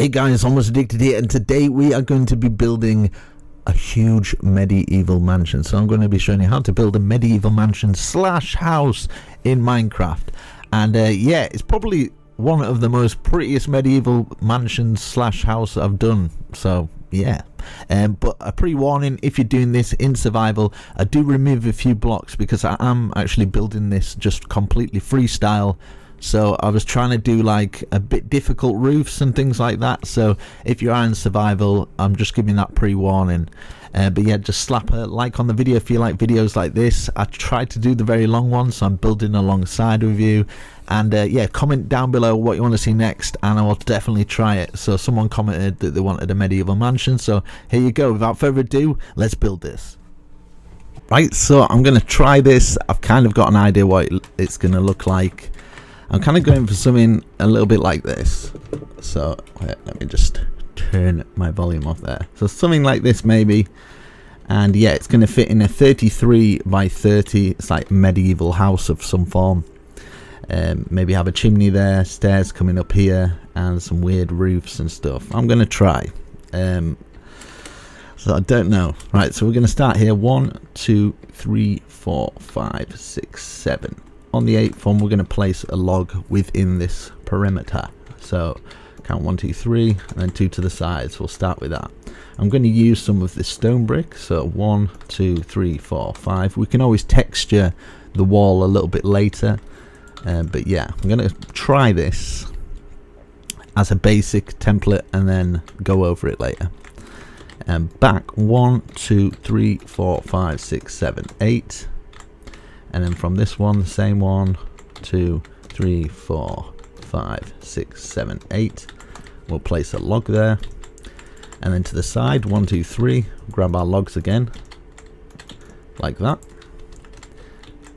Hey guys, Almost Addicted here, and today we are going to be building a huge medieval mansion. So I'm going to be showing you how to build a medieval mansion slash house in Minecraft. And yeah, it's probably one of the most prettiest medieval mansions slash house I've done. So yeah, but a pre-warning, if you're doing this in survival, I do remove a few blocks because I am actually building this just completely freestyle. So I was trying to do like a bit difficult roofs and things like that. So if you are in survival, I'm just giving that pre-warning. But yeah, just slap a like on the video if you like videos like this. I try to do the very long ones, so I'm building alongside with you. And yeah, comment down below what you want to see next, and I will definitely try it. So someone commented that they wanted a medieval mansion, so here you go. Without further ado, let's build this. Right, so I'm going to try this. I've kind of got an idea what it's going to look like. I'm kind of going for something a little bit like this. So wait, let me just turn my volume off there. So something like this maybe. And yeah, it's going to fit in a 33 by 30. It's like medieval house of some form. Maybe have a chimney there, stairs coming up here, and some weird roofs and stuff. I'm going to try. So I don't know. Right, so we're going to start here. 1, 2, 3, 4, 5, 6, 7. On the 8th one, we're going to place a log within this perimeter. So count 1, 2, 3, and then 2 to the sides. We'll start with that. I'm going to use some of this stone brick. So 1, 2, 3, 4, 5. We can always texture the wall a little bit later. But yeah, I'm going to try this as a basic template and then go over it later. And back 1, 2, 3, 4, 5, 6, 7, 8. And then from this one, the same 1, 2, 3, 4, 5, 6, 7, 8. We'll place a log there. And then to the side, 1, 2, 3. Grab our logs again, like that.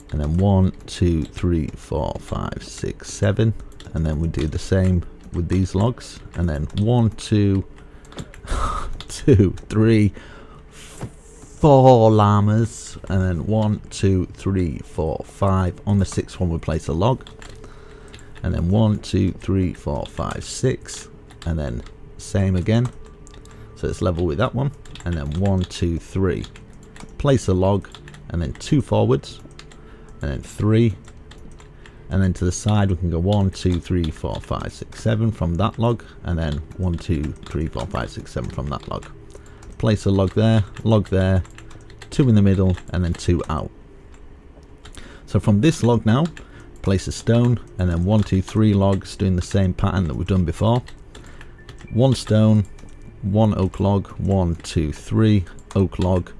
And then 1, 2, 3, 4, 5, 6, 7. And then we do the same with these logs. And then 1, 2, 2, 3, 4 llamas, and then 1, 2, 3, 4, 5. On the 6th one, we place a log, and then 1, 2, 3, 4, 5, 6, and then same again. So it's level with that one, and then 1, 2, 3. Place a log, and then 2 forwards, and then 3, and then to the side we can go 1, 2, 3, 4, 5, 6, 7 from that log, and then 1, 2, 3, 4, 5, 6, 7 from that log. Place a log there, 2 in the middle, and then 2 out. So from this log now, place a stone, and then 1, 2, 3 logs doing the same pattern that we've done before. 1 stone, 1 oak log, 1, 2, 3 oak log,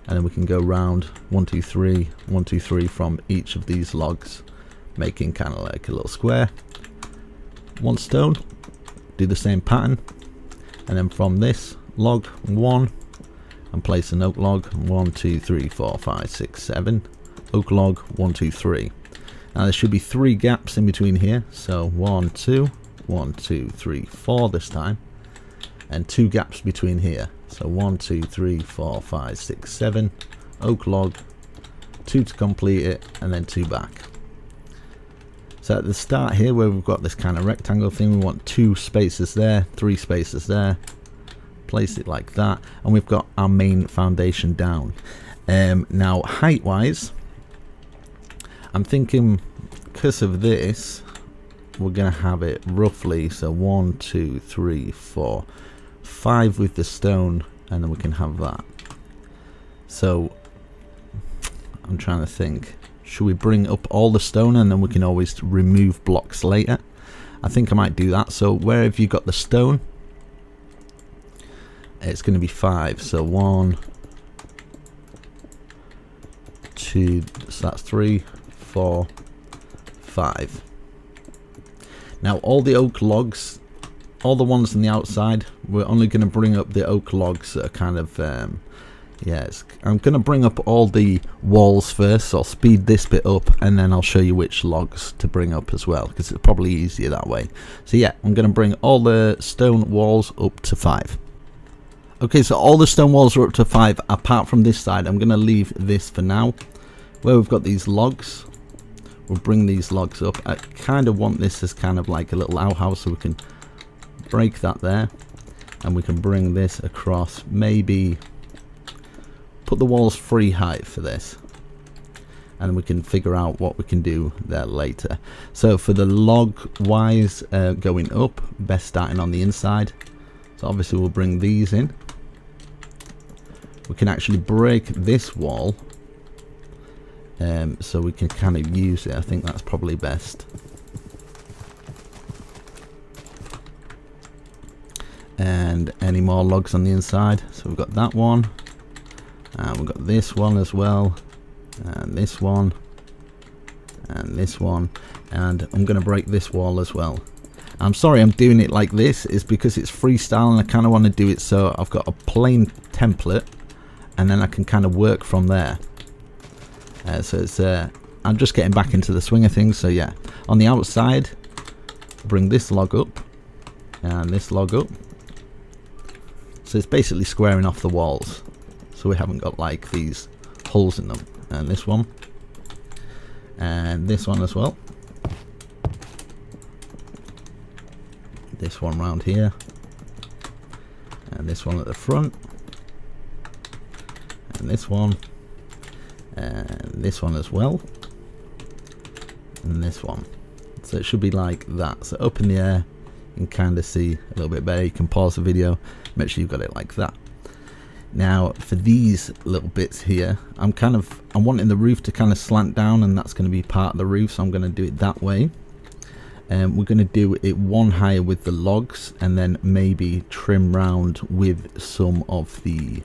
and then we can go round 1, 2, 3, 1, 2, 3 from each of these logs, making kind of like a little square. 1 stone, do the same pattern, and then from this log 1 and place an oak log. 1, 2, 3, 4, 5, 6, 7 oak log. 1, 2, 3. Now there should be 3 gaps in between here, so 1, 2, 1, 2, 3, 4 this time, and 2 gaps between here, so 1, 2, 3, 4, 5, 6, 7 oak log, 2 to complete it, and then 2 back. So at the start here where we've got this kind of rectangle thing, we want 2 spaces there, 3 spaces there. Place it like that, and we've got our main foundation down. Now height wise, I'm thinking because of this we're gonna have it roughly, so 1, 2, 3, 4, 5 with the stone, and then we can have that. So I'm trying to think, should we bring up all the stone and then we can always remove blocks later? I think I might do that. So where have you got the stone? It's going to be 5, so 1, 2, so that's 3, 4, 5. Now all the oak logs, all the ones on the outside, we're only going to bring up the oak logs that are kind of I'm going to bring up all the walls first, so I'll speed this bit up and then I'll show you which logs to bring up as well, because it's probably easier that way. So yeah, I'm going to bring all the stone walls up to 5. Okay, so all the stone walls are up to 5 apart from this side. I'm going to leave this for now. Where we've got these logs, we'll bring these logs up. I kind of want this as kind of like a little outhouse so we can break that there, and we can bring this across. Maybe put the walls free height for this, and we can figure out what we can do there later. So for the log wise going up, best starting on the inside. So obviously we'll bring these in. We can actually break this wall, so we can kind of use it. I think that's probably best. And any more logs on the inside. So we've got that one, and we've got this one as well, and this one, and this one, and I'm going to break this wall as well. I'm sorry I'm doing it like this, is because it's freestyle and I kind of want to do it so I've got a plain template and then I can kind of work from there. So it's I'm just getting back into the swing of things. So yeah, on the outside, bring this log up and this log up. So it's basically squaring off the walls, so we haven't got like these holes in them. And this one, and this one as well. This one round here, and this one at the front, and this one as well, and this one. So it should be like that. So up in the air, you can kind of see a little bit better. You can pause the video, make sure you've got it like that. Now for these little bits here, I'm wanting the roof to kind of slant down, and that's going to be part of the roof, so I'm going to do it that way. And we're going to do it one higher with the logs, and then maybe trim round with some of the,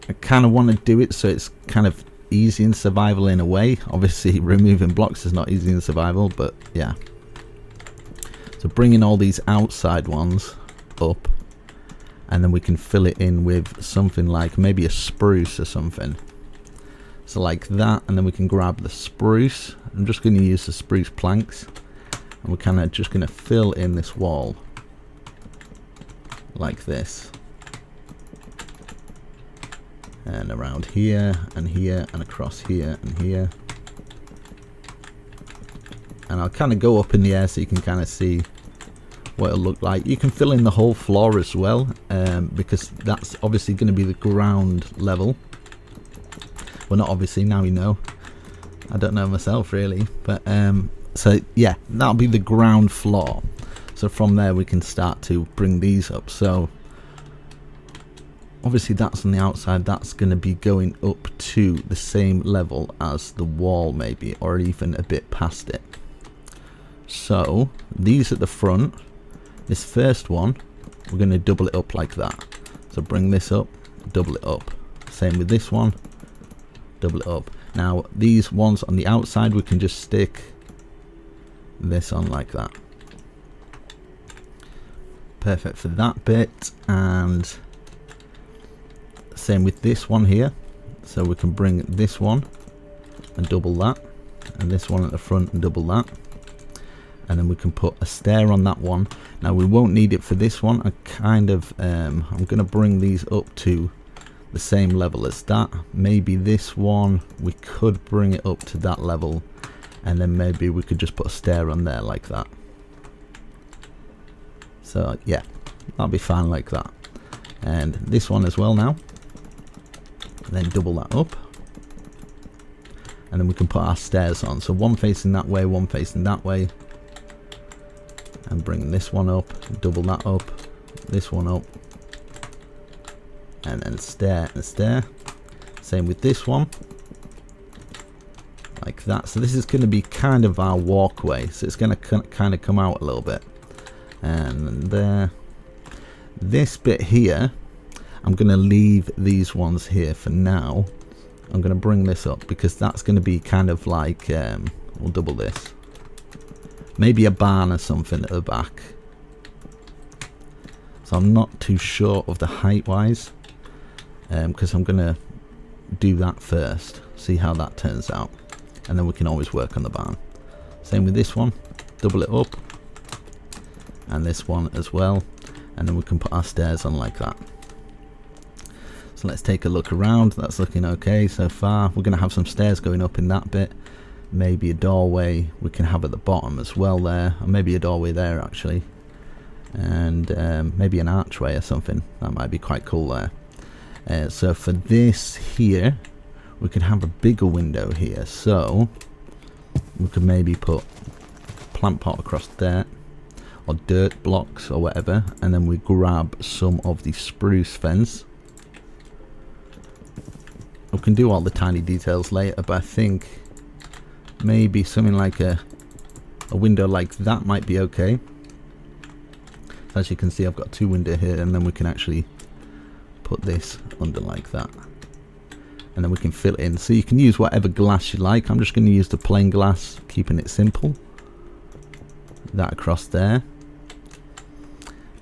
I kind of want to do it so it's kind of easy in survival in a way. Obviously removing blocks is not easy in survival, but yeah. So bringing all these outside ones up, and then we can fill it in with something like maybe a spruce or something. So like that, and then we can grab the spruce. I'm just going to use the spruce planks, and we're kind of just going to fill in this wall like this, and around here and here and across here and here. And I'll kind of go up in the air so you can kind of see what it'll look like. You can fill in the whole floor as well, because that's obviously going to be the ground level. Well, not obviously, now you know. I don't know myself really, but so yeah, that'll be the ground floor. So from there we can start to bring these up. So obviously that's on the outside, that's going to be going up to the same level as the wall maybe, or even a bit past it. So these at the front, this first one, we're going to double it up like that. So bring this up, double it up. Same with this one, double it up. Now these ones on the outside, we can just stick this on like that. Perfect for that bit. And same with this one here. So we can bring this one and double that, and this one at the front and double that. And then we can put a stair on that one. Now we won't need it for this one. I'm going to bring these up to the same level as that. Maybe this one we could bring it up to that level, and then maybe we could just put a stair on there like that. So yeah, that'll be fine like that. And this one as well now, and then double that up, and then we can put our stairs on. So one facing that way, one facing that way, and bring this one up, double that up, this one up, and then stair and stair. Same with this one, like that. So this is going to be kind of our walkway, so it's going to kind of come out a little bit. And there, this bit here, I'm going to leave these ones here for now. I'm going to bring this up because that's going to be kind of like, we'll double this, maybe a barn or something at the back. So I'm not too sure of the height wise, because I'm going to do that first, see how that turns out, and then we can always work on the barn. Same with this one, double it up, and this one as well, and then we can put our stairs on like that. So let's take a look around. That's looking okay so far. We're going to have some stairs going up in that bit, maybe a doorway we can have at the bottom as well there, or maybe a doorway there actually. and maybe an archway or something. That might be quite cool there. So for this here, we could have a bigger window here, so we could maybe put a plant pot across there, or dirt blocks or whatever, and then we grab some of the spruce fence. We can do all the tiny details later, but I think maybe something like a window like that might be okay. As you can see, I've got two windows here, and then we can actually put this under like that, and then we can fill it in. So you can use whatever glass you like. I'm just going to use the plain glass, keeping it simple. That across there,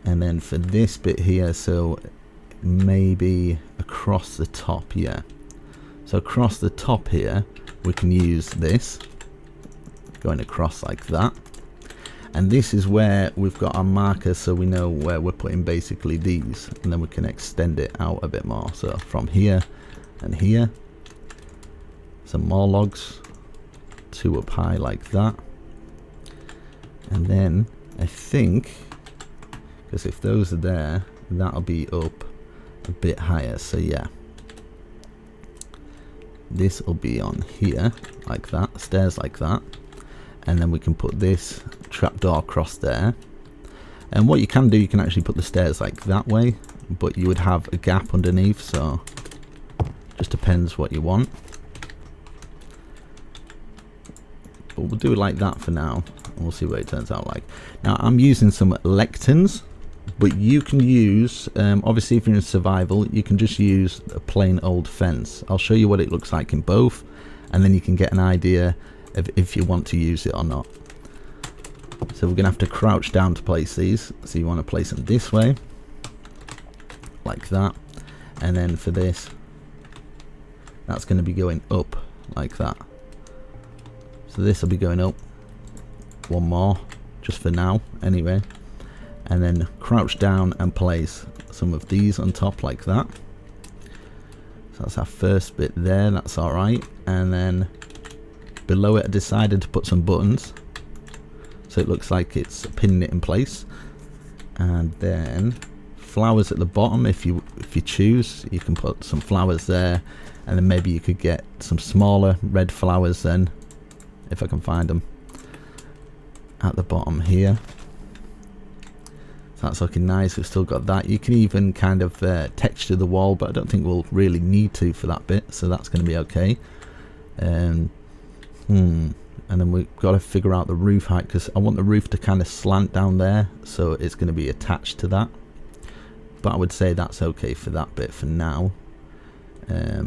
and then for this bit here, so maybe across the top, yeah. So across the top here, we can use this going across like that, and this is where we've got our marker, so we know where we're putting basically these, and then we can extend it out a bit more. So from here and here, some more logs, two up high like that, and then I think, because if those are there, that'll be up a bit higher. So yeah, this will be on here like that, stairs like that, and then we can put this trapdoor across there. And what you can do, you can actually put the stairs like that way, but you would have a gap underneath, so just depends what you want. But we'll do it like that for now, and we'll see what it turns out like. Now I'm using some lecterns, but you can use, obviously if you're in survival, you can just use a plain old fence. I'll show you what it looks like in both, and then you can get an idea of if you want to use it or not. So we're going to have to crouch down to place these. So you want to place them this way, like that, and then for this, that's going to be going up like that. So this will be going up one more, just for now anyway, and then crouch down and place some of these on top like that. So that's our first bit there, that's alright. And then below it I decided to put some buttons, so it looks like it's pinning it in place. And then flowers at the bottom, if you choose, you can put some flowers there, and then maybe you could get some smaller red flowers then, if I can find them, at the bottom here. So that's looking nice. We've still got that. You can even kind of texture the wall, but I don't think we'll really need to for that bit, so that's going to be okay. And then we've got to figure out the roof height, because I want the roof to kind of slant down there, so it's going to be attached to that. But I would say that's okay for that bit for now.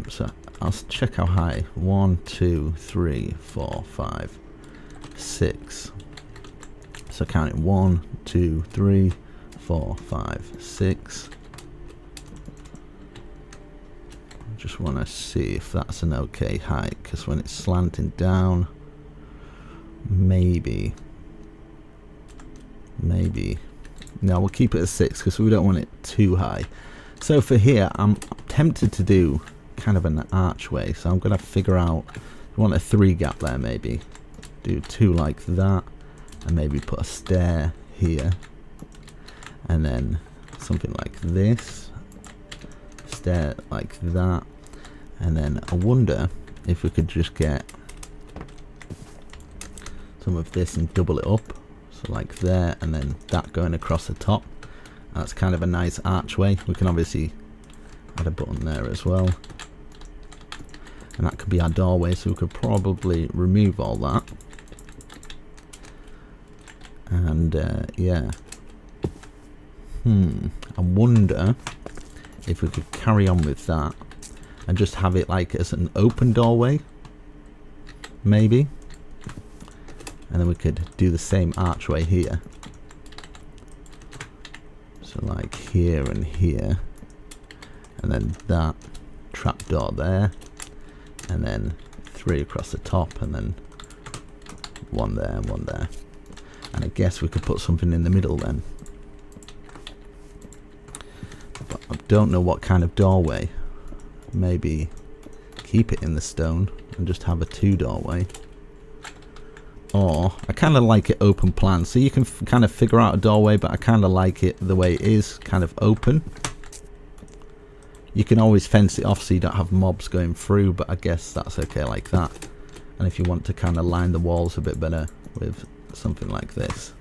So I'll check how high. 1, 2, 3, 4, 5, 6. So counting 1, 2, 3, 4, 5, 6. I just want to see if that's an okay height, because when it's slanting down, maybe. No, we'll keep it at 6 because we don't want it too high. So for here, I'm tempted to do kind of an archway, so I'm going to figure out, I want a 3 gap there maybe. Do 2 like that, and maybe put a stair here, and then something like this, stair like that, and then I wonder if we could just get some of this and double it up, so like there, and then that going across the top. That's kind of a nice archway. We can obviously add a button there as well, and that could be our doorway, so we could probably remove all that. And yeah, I wonder if we could carry on with that and just have it like as an open doorway maybe, and then we could do the same archway here, so like here and here, and then that trapdoor there, and then 3 across the top, and then 1 there and 1 there. And I guess we could put something in the middle then, but I don't know what kind of doorway. Maybe keep it in the stone and just have a 2 doorway. or I kind of like it open plan, so you can kind of figure out a doorway, but I kind of like it the way it is, kind of open. You can always fence it off so you don't have mobs going through, but I guess that's okay like that. And if you want to kind of line the walls a bit better with something like this,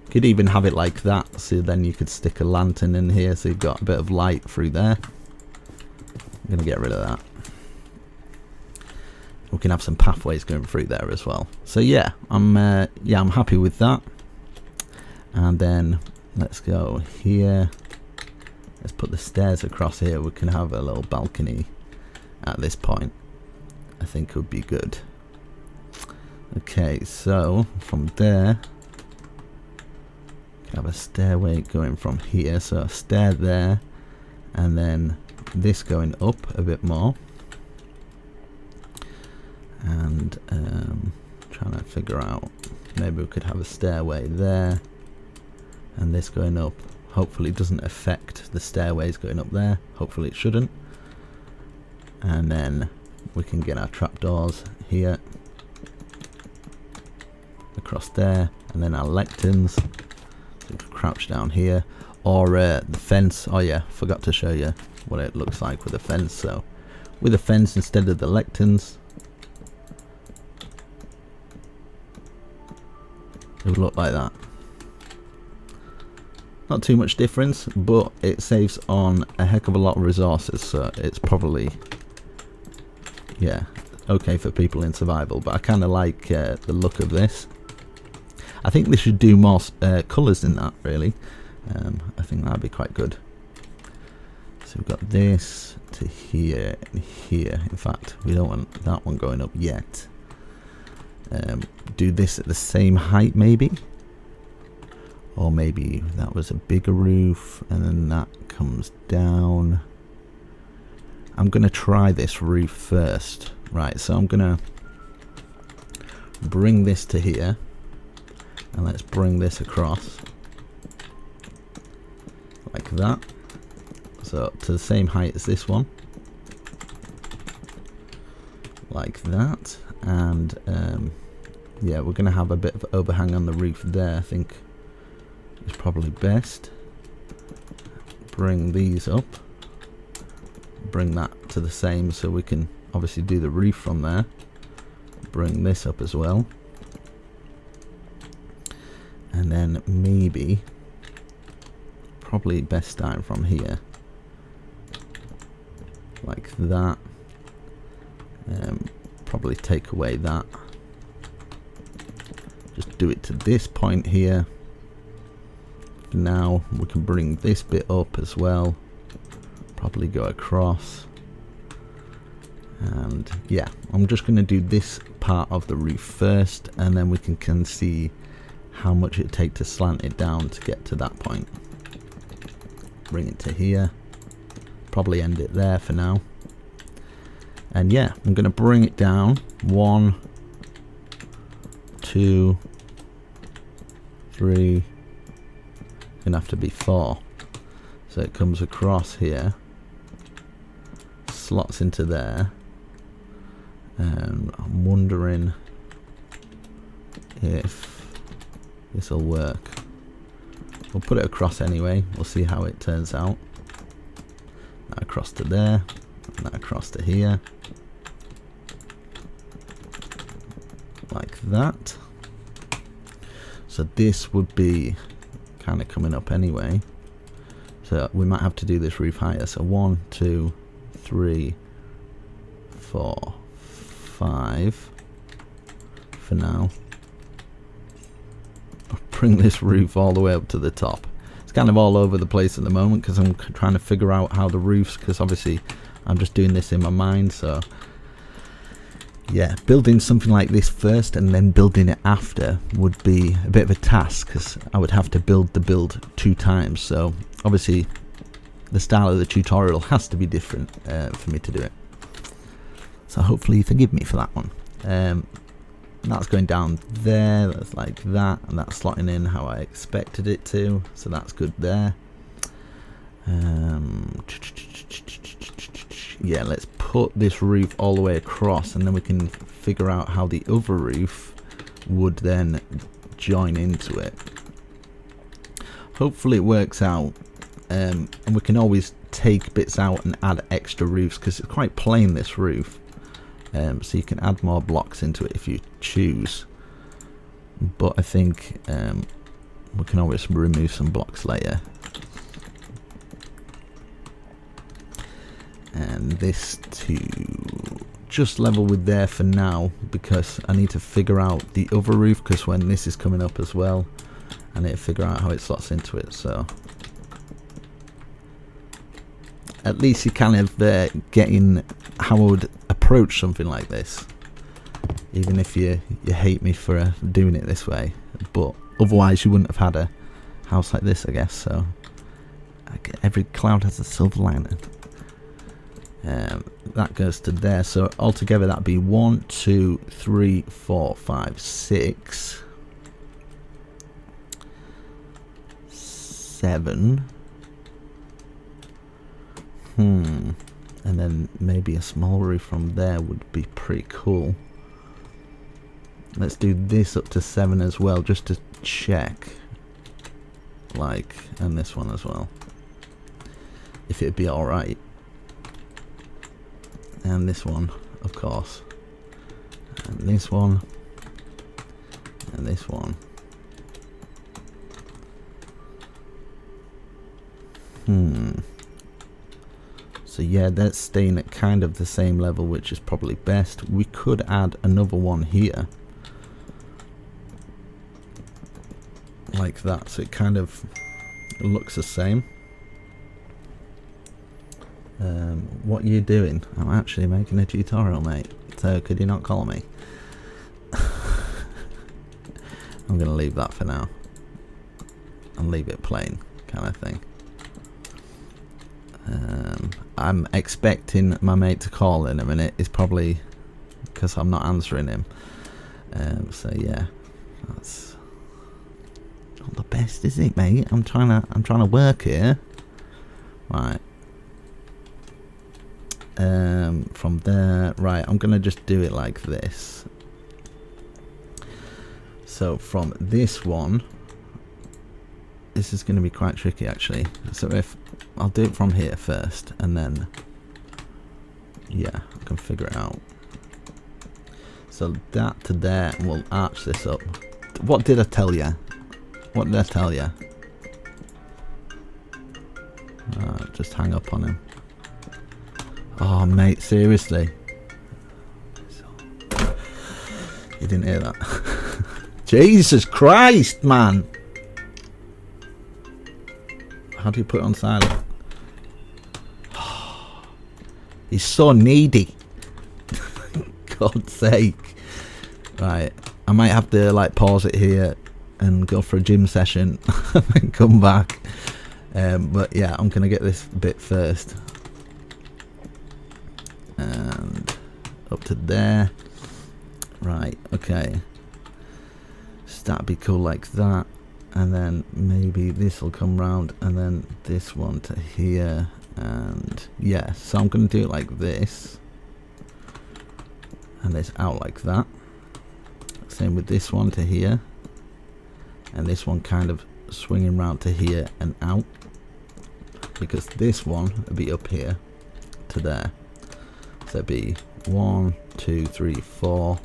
you could even have it like that, so then you could stick a lantern in here so you've got a bit of light through there. I'm gonna get rid of that. We can have some pathways going through there as well. So yeah, I'm happy with that. And then let's go here. Let's put the stairs across here. We can have a little balcony at this point. I think it would be good. Okay, so from there, we can have a stairway going from here. So a stair there, and then this going up a bit more. And trying to figure out, maybe we could have a stairway there, and this going up. Hopefully it doesn't affect the stairways going up there. Hopefully it shouldn't. And then we can get our trapdoors here, across there, and then our lecterns. So we can crouch down here, or the fence. Oh yeah, forgot to show you what it looks like with a fence. So with a fence instead of the lecterns, it would look like that. Not too much difference, but it saves on a heck of a lot of resources, so it's probably, yeah, okay for people in survival. But I kind of like the look of this. I think they should do more colours in that, really. I think that'd be quite good. So we've got this to here and here. In fact, we don't want that one going up yet. Do this at the same height, maybe. Or maybe that was a bigger roof and then that comes down. I'm going to try this roof first. Right, so I'm going to bring this to here. And let's bring this across. Like that. So to the same height as this one. Like that. And yeah, we're going to have a bit of overhang on the roof there, I think. Is probably best. Bring these up, bring that to the same, so we can obviously do the roof from there. Bring this up as well, and then maybe probably best starting from here like that. Probably take away that, just do it to this point here. Now we can bring this bit up as well, probably go across, and yeah, I'm just going to do this part of the roof first, and then we can see how much it takes to slant it down to get to that point. Bring it to here, probably end it there for now, and yeah, I'm going to bring it down 1, 2, 3. Gonna have to be 4, so it comes across here, slots into there, and I'm wondering if this will work. We'll put it across anyway, we'll see how it turns out. That across to there, and that across to here, like that. So this would be kind of coming up anyway, so we might have to do this roof higher. So 1, 2, 3, 4, 5 for now. I'll bring this roof all the way up to the top. It's kind of all over the place at the moment because I'm trying to figure out how the roofs, because obviously I'm just doing this in my mind. So yeah, building something like this first and then building it after would be a bit of a task, because I would have to build the build 2 times. So obviously the style of the tutorial has to be different for me to do it. So hopefully you forgive me for that one. That's going down there, that's like that, and that's slotting in how I expected it to, so that's good there. Yeah, let's put this roof all the way across, and then we can figure out how the other roof would then join into it. Hopefully it works out, and we can always take bits out and add extra roofs, because it's quite plain, this roof. So you can add more blocks into it if you choose, but I think we can always remove some blocks later. And this to just level with there for now, because I need to figure out the other roof, because when this is coming up as well, I need to figure out how it slots into it. So at least you kind of getting how I would approach something like this, even if you hate me for doing it this way, but otherwise you wouldn't have had a house like this, I guess. So every cloud has a silver lining. That goes to there, so altogether that'd be 1, 2, 3, 4, 5, 6, 7. And then maybe a small roof from there would be pretty cool. Let's do this up to 7 as well, just to check, like, and this one as well, if it'd be alright. And this one, of course, and this one, and this one. So yeah, that's staying at kind of the same level, which is probably best. We could add another one here, like that, so it kind of looks the same. What are you doing? I'm actually making a tutorial, mate, so could you not call me? I'm gonna leave that for now and leave it plain, kind of thing. I'm expecting my mate to call in a minute. It's probably because I'm not answering him. So yeah, that's not the best, is it, mate? I'm trying to work here. Right. From there, right, I'm gonna just do it like this. So from this one, this is gonna be quite tricky actually. So if I'll do it from here first, and then yeah, I can figure it out. So that to there, and we'll arch this up. What did I tell you? What did I tell you? Just hang up on him. Oh mate, seriously. You didn't hear that? Jesus Christ, man. How do you put it on silent? He's so needy. God's sake. Right, I might have to like pause it here and go for a gym session and come back. But yeah, I'm gonna get this bit first. And up to there. Right, okay. So that'd be cool like that. And then maybe this will come round, and then this one to here. And yeah, so I'm going to do it like this. And this out like that. Same with this one to here. And this one kind of swinging round to here and out. Because this one will be up here to there. So it'd be 1, 2, 3, 4,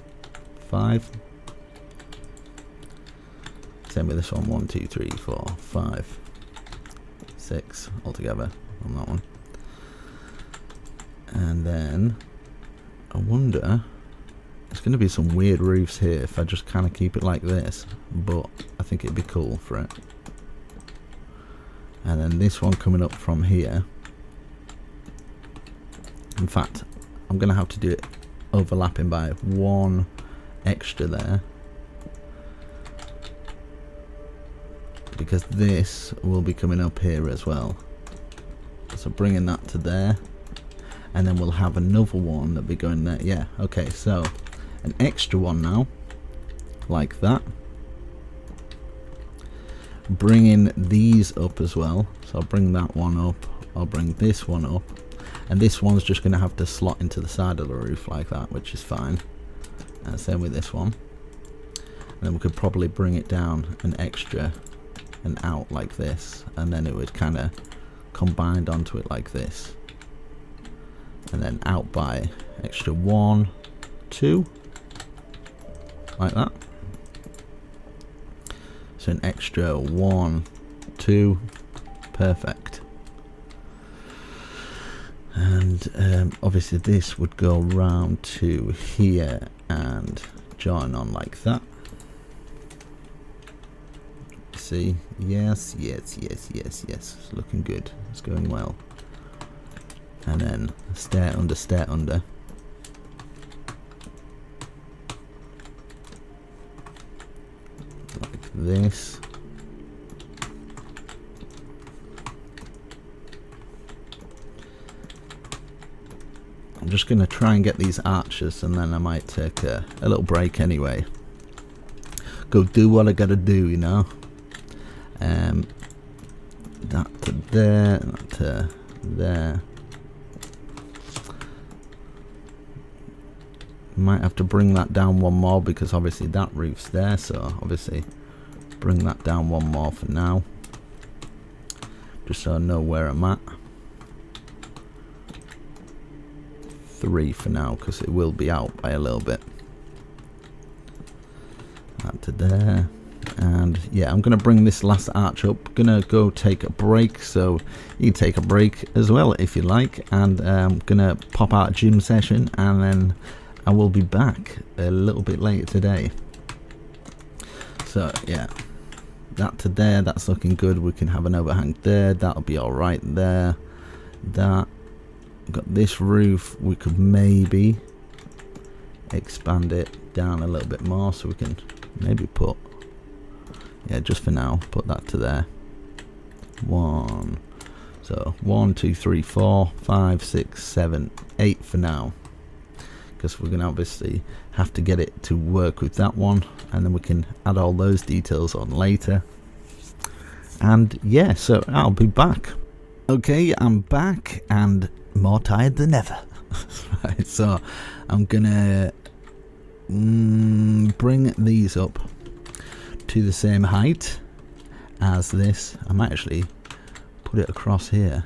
5. Same with this one, 1, 2, 3, 4, 5, 6 altogether on that one. And then I wonder, there's going to be some weird roofs here if I just kind of keep it like this, but I think it'd be cool for it. And then this one coming up from here. In fact, I'm going to have to do it overlapping by 1 extra there, because this will be coming up here as well. So bringing that to there, and then we'll have another one that'll be going there. Yeah, okay, so an extra one now, like that. Bringing these up as well, so I'll bring that one up, I'll bring this one up, and this one's just going to have to slot into the side of the roof like that, which is fine. And same with this one. And then we could probably bring it down an extra and out like this, and then it would kind of combine onto it like this, and then out by extra 1, 2, like that. So an extra 1, 2, perfect. And obviously this would go round to here and join on like that. See, yes, it's looking good, it's going well. And then stair under, like this. I'm just going to try and get these arches, and then I might take a little break anyway. Go do what I gotta do, you know. That to there, that to there. Might have to bring that down one more because obviously that roof's there, so obviously bring that down one more for now, just so I know where I'm at. 3 for now because it will be out by a little bit. That to there. And yeah, I'm gonna bring this last arch up. Gonna go take a break, so you can take a break as well if you like. And I'm gonna pop out a gym session, and then I will be back a little bit later today. So yeah, that to there, that's looking good. We can have an overhang there, that'll be all right there. That, got this roof, we could maybe expand it down a little bit more, so we can maybe put, yeah, just for now, put that to there. 1, so 1, 2, 3, 4, 5, 6, 7, 8 for now, because we're gonna obviously have to get it to work with that one, and then we can add all those details on later. And yeah, so I'll be back. Okay, I'm back and more tired than ever. Right, so I'm gonna bring these up to the same height as this. I might actually put it across here,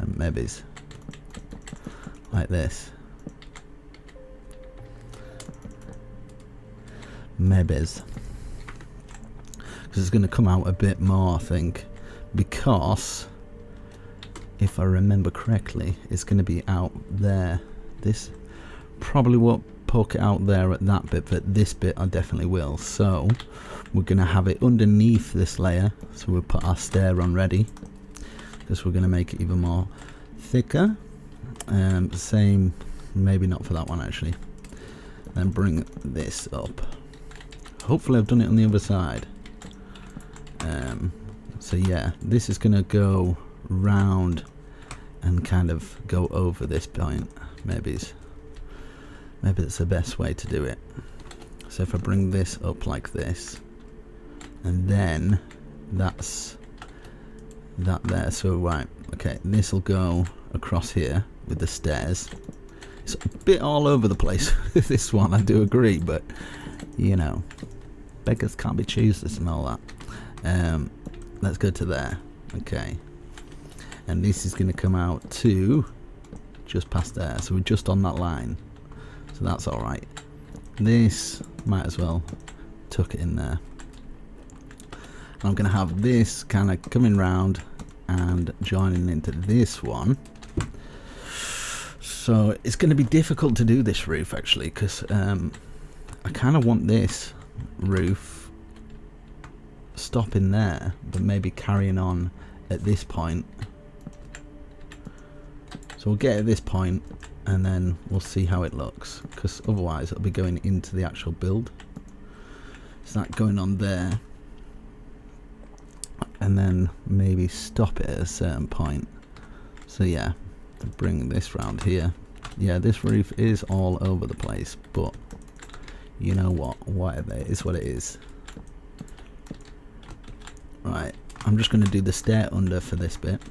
maybe like this. Because it's going to come out a bit more, I think, because if I remember correctly, it's going to be out there. This probably won't poke it out there at that bit, but this bit I definitely will. So we're going to have it underneath this layer, so we'll put our stair on ready, because we're going to make it even more thicker. Same, maybe not for that one actually. Then bring this up. Hopefully I've done it on the other side. So yeah, this is going to go round and kind of go over this point. Maybe it's the best way to do it. So if I bring this up like this, and then that's that there. So right, okay, this will go across here with the stairs. It's a bit all over the place this one, I do agree, but you know, beggars can't be choosers and all that. Let's go to there. Okay, and this is going to come out to just past there, so we're just on that line, so that's all right. This might as well tuck it in there. I'm going to have this kind of coming round and joining into this one. So it's going to be difficult to do this roof actually, because I kind of want this roof stopping there, but maybe carrying on at this point. So we'll get at this point and then we'll see how it looks, because otherwise it'll be going into the actual build. It's that going on there, and then maybe stop it at a certain point. So yeah, bring this round here. Yeah, this roof is all over the place, but you know what, whatever, it is what it is. Right, I'm just going to do the stair under for this bit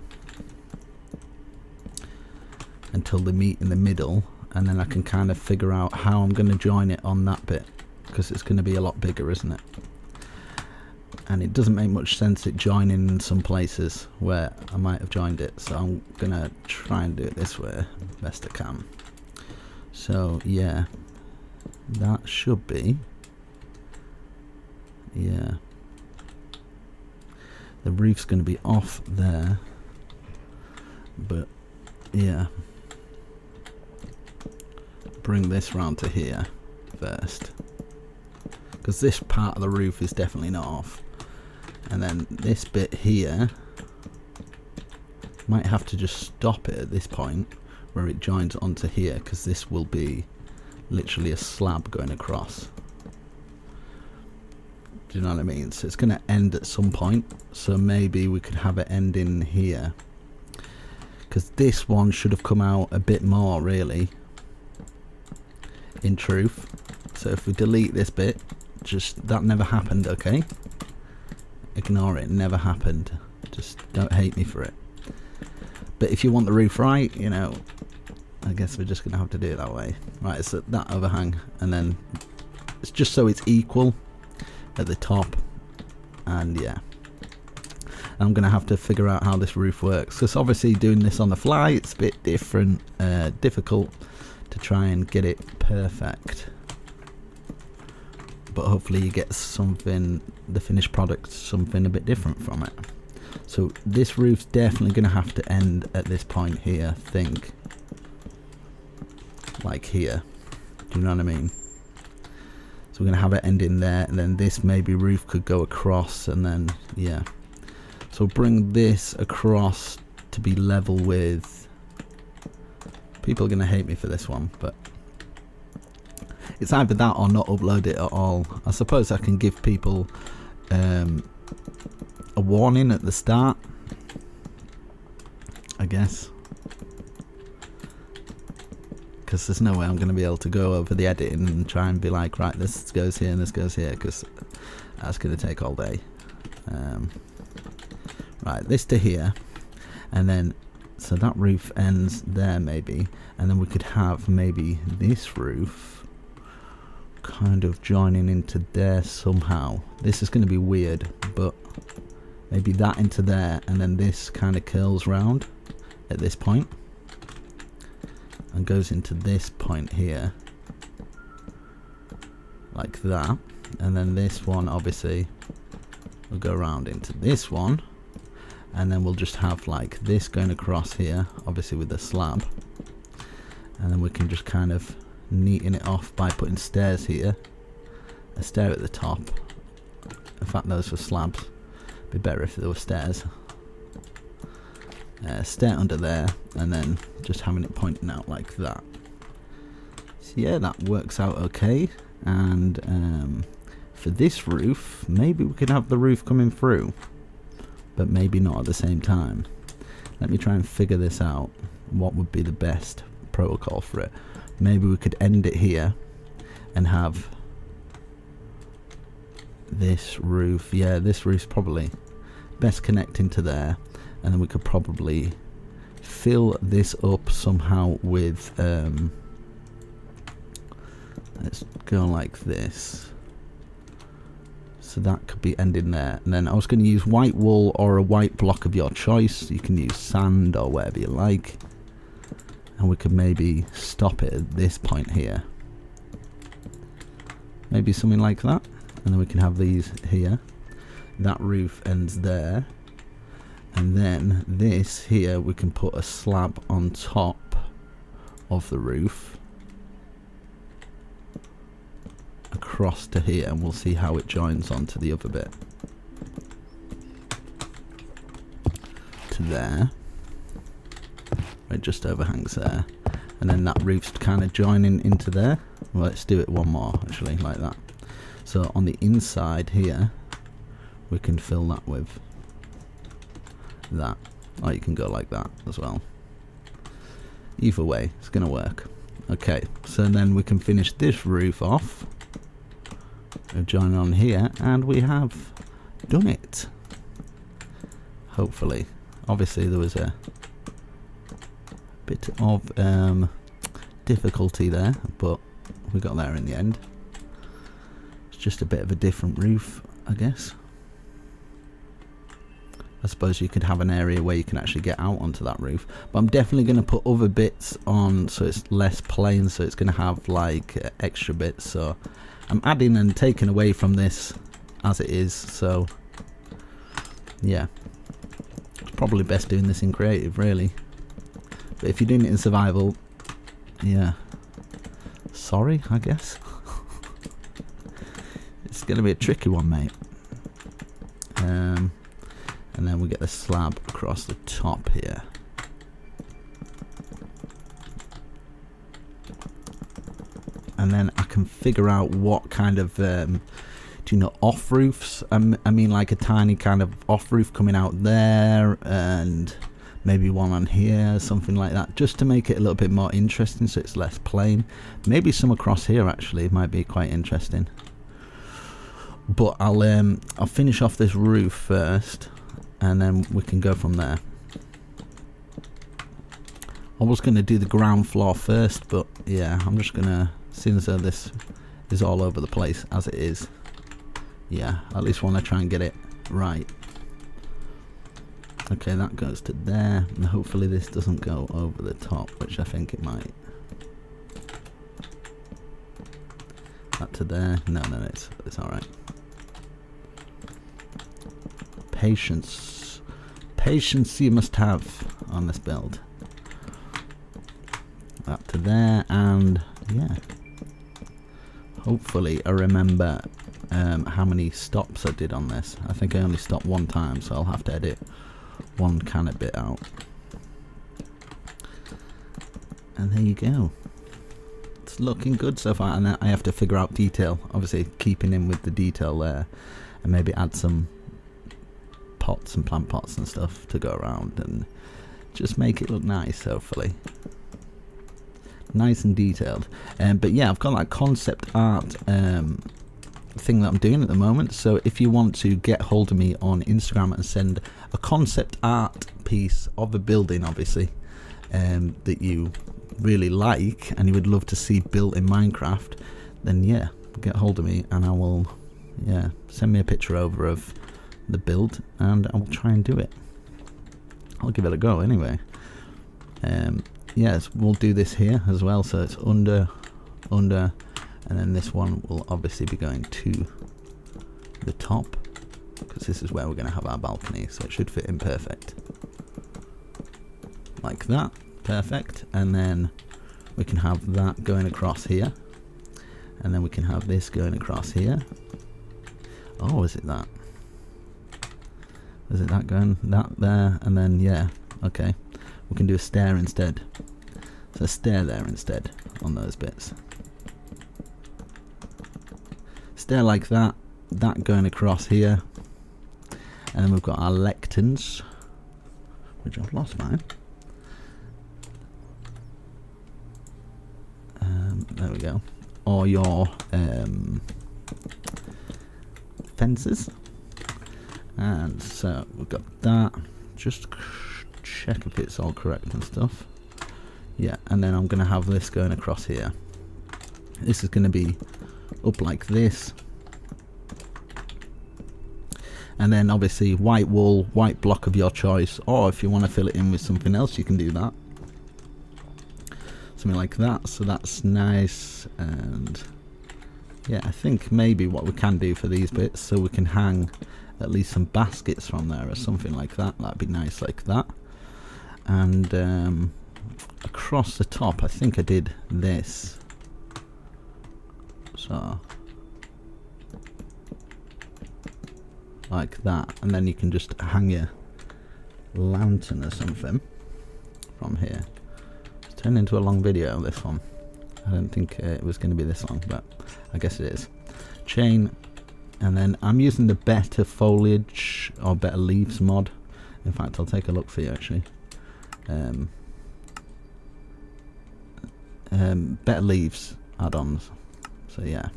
until they meet in the middle, and then I can kind of figure out how I'm going to join it on that bit, because it's going to be a lot bigger, isn't it? And it doesn't make much sense it joining in some places where I might have joined it, so I'm going to try and do it this way best I can. So yeah, that should be, yeah, the roof's going to be off there, but yeah, bring this round to here first, because this part of the roof is definitely not off. And then this bit here, might have to just stop it at this point where it joins onto here, because this will be literally a slab going across. Do you know what I mean? So it's going to end at some point, so maybe we could have it end in here, because this one should have come out a bit more really, in truth. So if we delete this bit, just that never happened, okay? Ignore it, never happened. Just don't hate me for it. But if you want the roof right, you know, I guess we're just gonna have to do it that way. Right, so that overhang, and then it's just so it's equal at the top. And yeah, I'm gonna have to figure out how this roof works, because obviously doing this on the fly, it's a bit different, difficult to try and get it perfect. But hopefully you get something, the finished product, something a bit different from it. So this roof's definitely going to have to end at this point here, I think. Like here. Do you know what I mean? So we're going to have it end in there, and then this maybe roof could go across, and then, yeah. So bring this across to be level with... People are going to hate me for this one, but... It's either that or not upload it at all. I suppose I can give people a warning at the start, I guess, because there's no way I'm going to be able to go over the editing and try and be like, right, this goes here and this goes here, because that's going to take all day. Right, this to here, and then so that roof ends there maybe, and then we could have maybe this roof kind of joining into there somehow. This is going to be weird, but maybe that into there, and then this kind of curls round at this point and goes into this point here like that, and then this one obviously will go around into this one, and then we'll just have like this going across here, obviously with the slab, and then we can just kind of neaten it off by putting stairs here, a stair at the top. In fact, those were slabs. Be better if there were stairs. Stair under there, and then just having it pointing out like that. So yeah, that works out okay. And for this roof, maybe we could have the roof coming through, but maybe not at the same time. Let me try and figure this out. What would be the best protocol for it? Maybe we could end it here and have this roof. Yeah, this roof's probably best connecting to there, and then we could probably fill this up somehow with let's go like this. So that could be ending there, and then I was going to use white wool or a white block of your choice. You can use sand or whatever you like. And we could maybe stop it at this point here. Maybe something like that. And then we can have these here. That roof ends there. And then this here, we can put a slab on top of the roof. Across to here, and we'll see how it joins onto the other bit. To there. It just overhangs there, and then that roof's kind of joining into there. Well, let's do it one more actually, like that. So on the inside here, we can fill that with that, or you can go like that as well. Either way, it's gonna work. Okay, so then we can finish this roof off. We'll join on here, and we have done it. Hopefully. Obviously there was a bit of difficulty there, but we got there in the end. It's just a bit of a different roof, I guess. I suppose you could have an area where you can actually get out onto that roof, but I'm definitely going to put other bits on so it's less plain, so it's going to have like extra bits. So I'm adding and taking away from this as it is, so yeah, it's probably best doing this in creative really, but if you're doing it in survival, yeah, sorry, I guess. It's going to be a tricky one, mate. And then we get the slab across the top here. And then I can figure out what kind of, do you know, off roofs? I mean like a tiny kind of off roof coming out there, and maybe one on here, something like that, just to make it a little bit more interesting so it's less plain. Maybe some across here actually might be quite interesting. But I'll finish off this roof first, and then we can go from there. I was going to do the ground floor first, but yeah, I'm just going to, seeing as though this is all over the place as it is, yeah, at least want to try and get it right. Okay, that goes to there, and hopefully this doesn't go over the top, which I think it might. That to there, no, it's alright. Patience you must have on this build. That to there, and yeah, hopefully I remember how many stops I did on this. I think I only stopped one time, so I'll have to edit one kind of bit out. And there you go. It's looking good so far, and I have to figure out detail, obviously keeping in with the detail there, and maybe add some pots and plant pots and stuff to go around and just make it look nice, hopefully nice and detailed. But yeah, I've got that concept art thing that I'm doing at the moment, so if you want to get hold of me on Instagram and send a concept art piece of a building, obviously, that you really like and you would love to see built in Minecraft, then yeah, get hold of me and I will, yeah, send me a picture over of the build and I will try and do it. I'll give it a go anyway. Yes, we'll do this here as well, so it's under, and then this one will obviously be going to the top, because this is where we're going to have our balcony, so it should fit in perfect. Like that, perfect, and then we can have that going across here, and then we can have this going across here. Oh, is it that? Is it that going, that there, and then, yeah, okay. We can do a stair instead. So a stair there instead on those bits. Stair like that, that going across here. And then we've got our lecterns, which I've lost mine. There we go. Or your fences. And so we've got that. Just check if it's all correct and stuff. Yeah, and then I'm going to have this going across here. This is going to be up like this. And then obviously white wall, white block of your choice, or if you want to fill it in with something else, you can do that. Something like that, so that's nice. And yeah, I think maybe what we can do for these bits, so we can hang at least some baskets from there or something like that. That'd be nice like that. And across the top, I think I did this. So like that, and then you can just hang your lantern or something from here. It's turned into a long video, this one. I don't think it was going to be this long, but I guess it is. Chain, and then I'm using the better foliage or better leaves mod. In fact, I'll take a look for you actually. Better leaves add-ons. So yeah,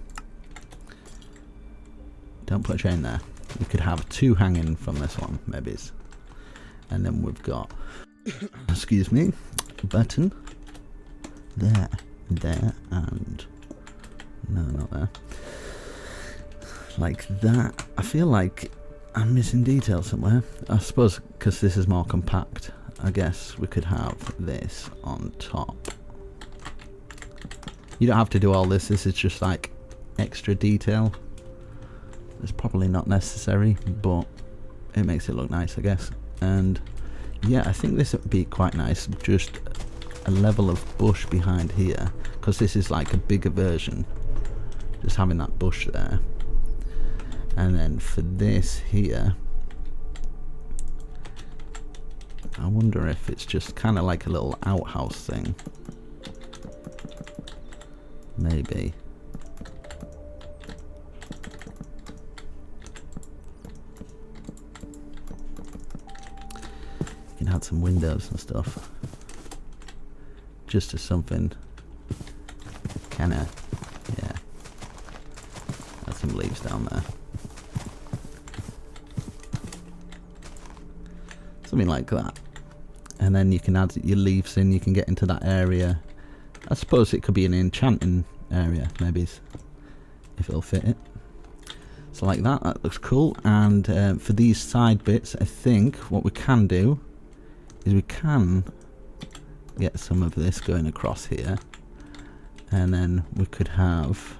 don't put a chain there. We could have two hanging from this one, maybe. And then we've got, excuse me, a button there, there, and no, not there, like that. I feel like I'm missing detail somewhere. I suppose because this is more compact, I guess we could have this on top. You don't have to do all this. This is just like extra detail. It's probably not necessary, but it makes it look nice, I guess. And yeah, I think this would be quite nice. Just a level of bush behind here, because this is like a bigger version. Just having that bush there. And then for this here, I wonder if it's just kind of like a little outhouse thing. Maybe. You can add some windows and stuff. Just as something kind of, yeah. Add some leaves down there. Something like that. And then you can add your leaves in, you can get into that area. I suppose it could be an enchanting area, maybe, if it'll fit it. So like that, that looks cool. And for these side bits, I think what we can do is we can get some of this going across here. And then we could have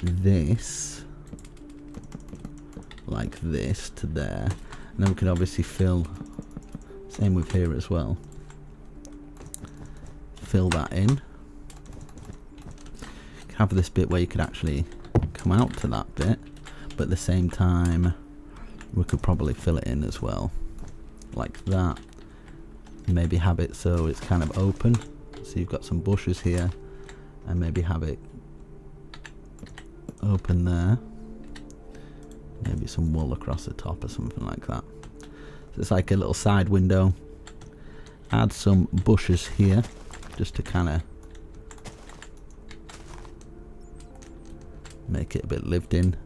this, like this to there. And then we can obviously fill, same with here as well. Fill that in. Have this bit where you could actually come out to that bit, but at the same time we could probably fill it in as well, like that. Maybe have it so it's kind of open, so you've got some bushes here, and maybe have it open there. Maybe some wool across the top or something like that. So it's like a little side window. Add some bushes here, just to kind of make it a bit lived in.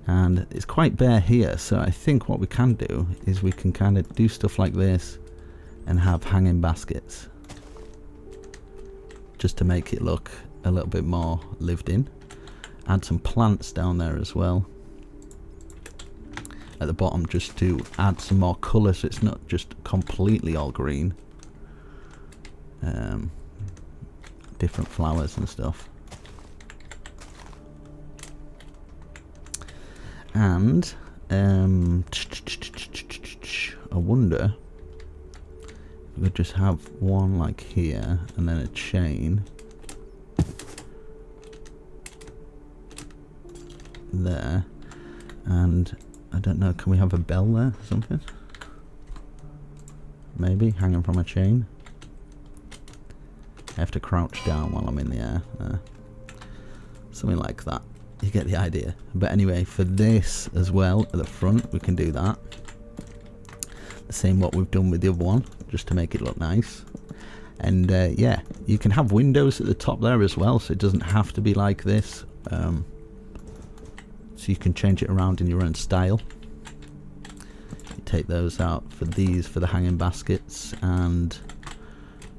And it's quite bare here, so I think what we can do is we can kind of do stuff like this and have hanging baskets, just to make it look a little bit more lived in. Add some plants down there as well at the bottom, just to add some more colour, so it's not just completely all green. Different flowers and stuff. And I wonder if we could just have one like here and then a chain there. And I don't know, can we have a bell there or something? Maybe hanging from a chain. I have to crouch down while I'm in the air. Something like that. You get the idea. But anyway, for this as well at the front, we can do that. The same what we've done with the other one, just to make it look nice. And yeah, you can have windows at the top there as well, so it doesn't have to be like this. So you can change it around in your own style. You take those out for these, for the hanging baskets, and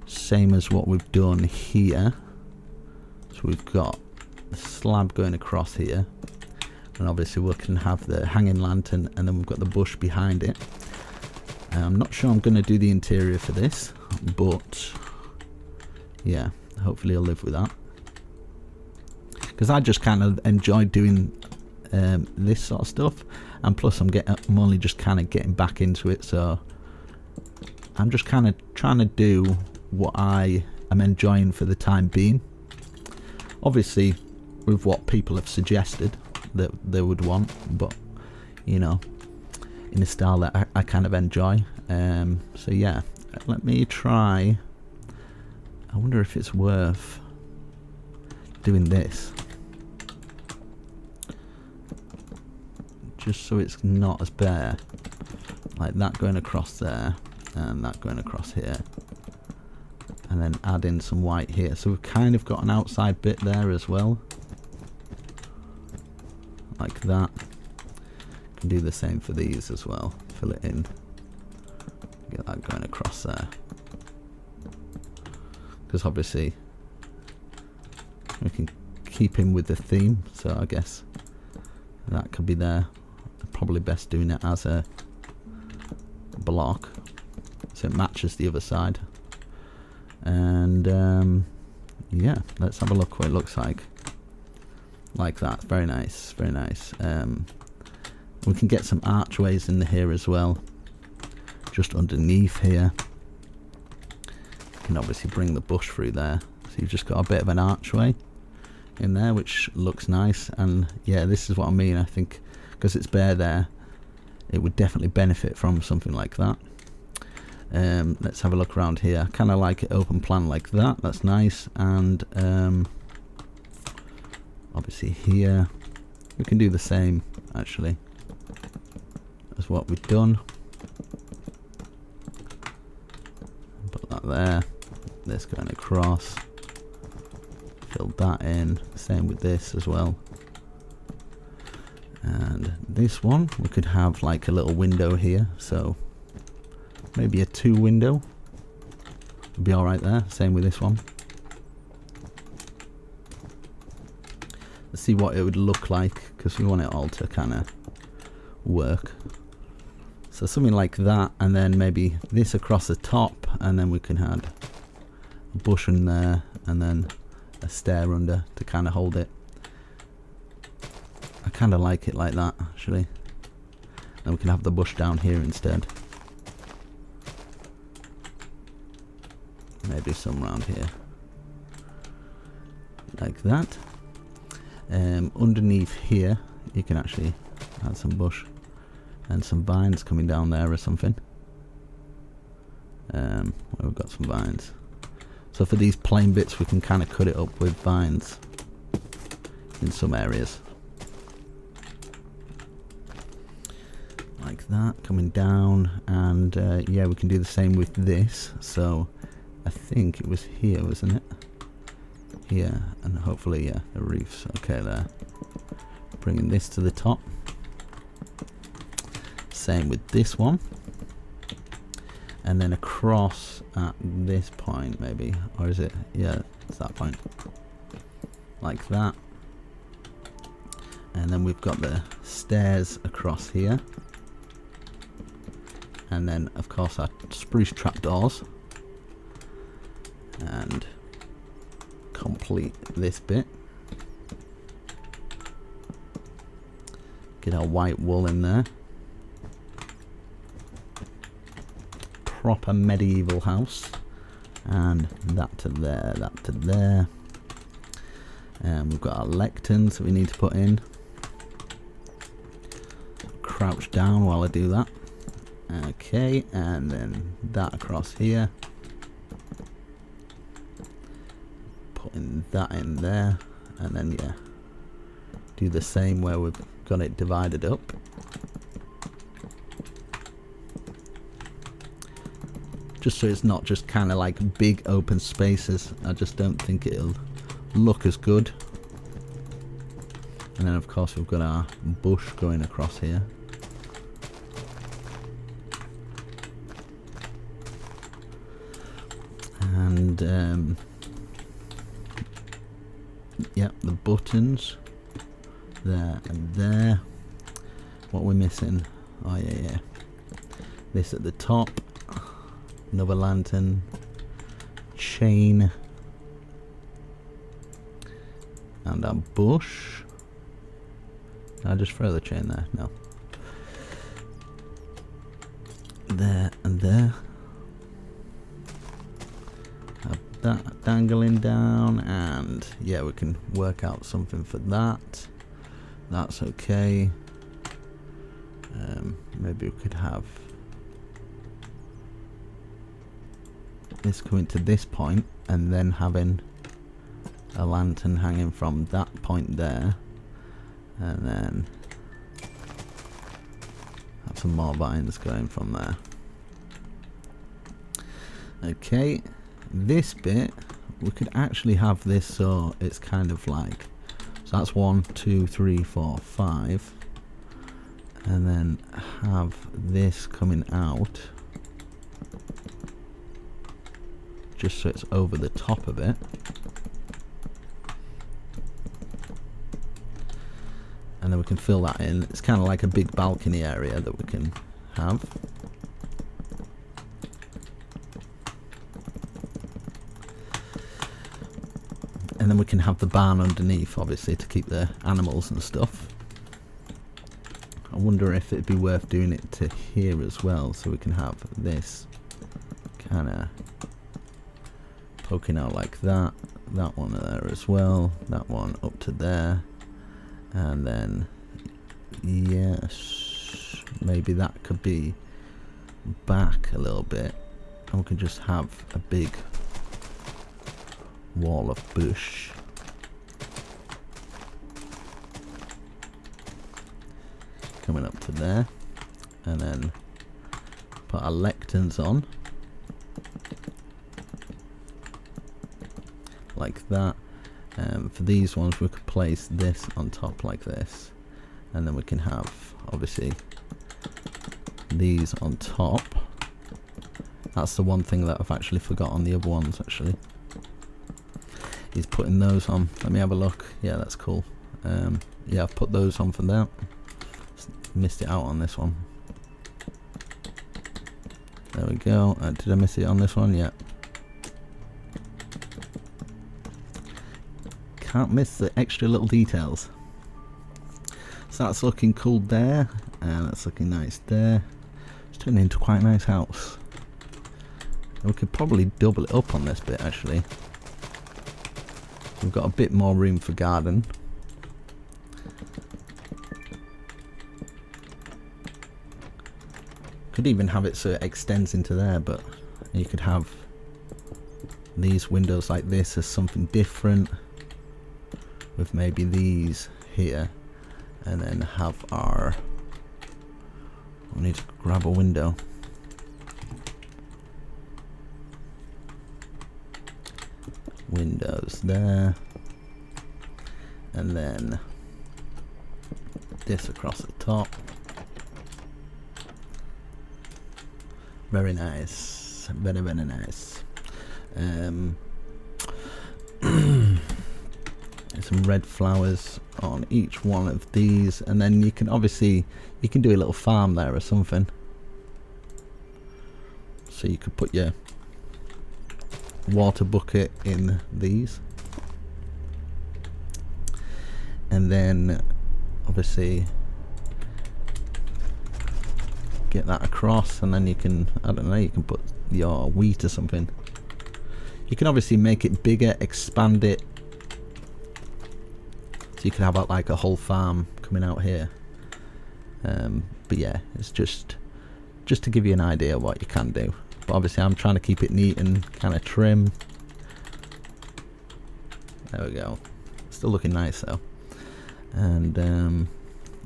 same as what we've done here. So we've got the slab going across here, and obviously we can have the hanging lantern, and then we've got the bush behind it. I'm not sure I'm going to do the interior for this, but yeah, hopefully I'll live with that, because I just kind of enjoy doing this sort of stuff, and plus I'm only just kind of getting back into it, so I'm just kind of trying to do what I am enjoying for the time being, obviously with what people have suggested that they would want, but you know, in a style that I kind of enjoy. So yeah, let me try. I wonder if it's worth doing this, just so it's not as bare, like that going across there and that going across here, and then add in some white here, so we've kind of got an outside bit there as well, like that. Can do the same for these as well, fill it in, get that going across there, because obviously We can keep in with the theme, so I guess that could be there. Probably best doing it as a block so it matches the other side. And yeah, let's have a look what it looks like that. Very nice, very nice. We can get some archways in here as well, just underneath here. You can obviously bring the bush through there, so you've just got a bit of an archway in there, which looks nice. And yeah, this is what I mean. I think because it's bare there, it would definitely benefit from something like that. Let's have a look around here. I kind of like it open plan like that. That's nice. And obviously here we can do the same actually as what we've done. Put that there. This going across. Fill that in. Same with this as well. And this one we could have like a little window here, so maybe a 2 window would be alright there. Same with this one. Let's see what it would look like, because we want it all to kind of work. So something like that, and then maybe this across the top, and then we can have a bush in there, and then a stair under to kind of hold it. I kind of like it like that actually. Then we can have the bush down here instead. Maybe some around here like that. Underneath here you can actually add some bush and some vines coming down there or something. We've got some vines, so for these plain bits we can kind of cut it up with vines in some areas like that coming down. And yeah, we can do the same with this. So I think it was here, wasn't it? Here, and hopefully yeah, the roof's okay there. Bringing this to the top. Same with this one. And then across at this point maybe, or is it? Yeah, it's that point. Like that. And then we've got the stairs across here. And then of course our spruce trapdoors. And complete this bit. Get our white wool in there. Proper medieval house. And that to there, that to there. And we've got our lecterns that we need to put in. Crouch down while I do that. Okay, and then that across here. Putting that in there, and then yeah, do the same where we've got it divided up. Just so it's not just kind of like big open spaces. I just don't think it'll look as good. And then of course we've got our bush going across here. And yeah, the buttons there and there. What we're missing? Oh yeah, this at the top. Another lantern, chain, and our bush. Can I just throw the chain there? No. There and there. Have that dangling down, and yeah, we can work out something for that. That's okay. Maybe we could have this coming to this point, and then having a lantern hanging from that point there, and then have some more vines going from there. Okay, this bit we could actually have this so it's kind of like, so that's 1, 2, 3, 4, 5, and then have this coming out just so it's over the top of it. then we can fill that in. It's kind of like a big balcony area that we can have. And then we can have the barn underneath, obviously, to keep the animals and stuff. I wonder if it'd be worth doing it to here as well, so we can have this kind of poking out like that. That one there as well. That one up to there. And then, yes, maybe that could be back a little bit. And we can just have a big wall of bush. Coming up to there. And then put our lecterns on. Like that. For these ones we could place this on top like this. And then we can have, obviously, these on top. That's the one thing that I've actually forgot on the other ones, actually. Is putting those on. Let me have a look. Yeah, that's cool. Yeah, I've put those on for that. Missed it out on this one. There we go. Did I miss it on this one? Yeah. Can't miss the extra little details. So that's looking cool there, and that's looking nice there. It's turning into quite a nice house. And we could probably double it up on this bit, actually. We've got a bit more room for garden. Could even have it so it extends into there, but you could have these windows like this as something different, with maybe these here, and then have our, we need to grab a window. Windows there, and then this across the top. Very nice, very nice. Some red flowers on each one of these, and then you can obviously do a little farm there or something. So you could put your water bucket in these, and then obviously get that across, and then you can, I don't know, you can put your wheat or something. You can obviously make it bigger, expand it, so you could have like a whole farm coming out here. But yeah, it's just to give you an idea of what you can do. But obviously I'm trying to keep it neat and kind of trim. There we go. Still looking nice though. And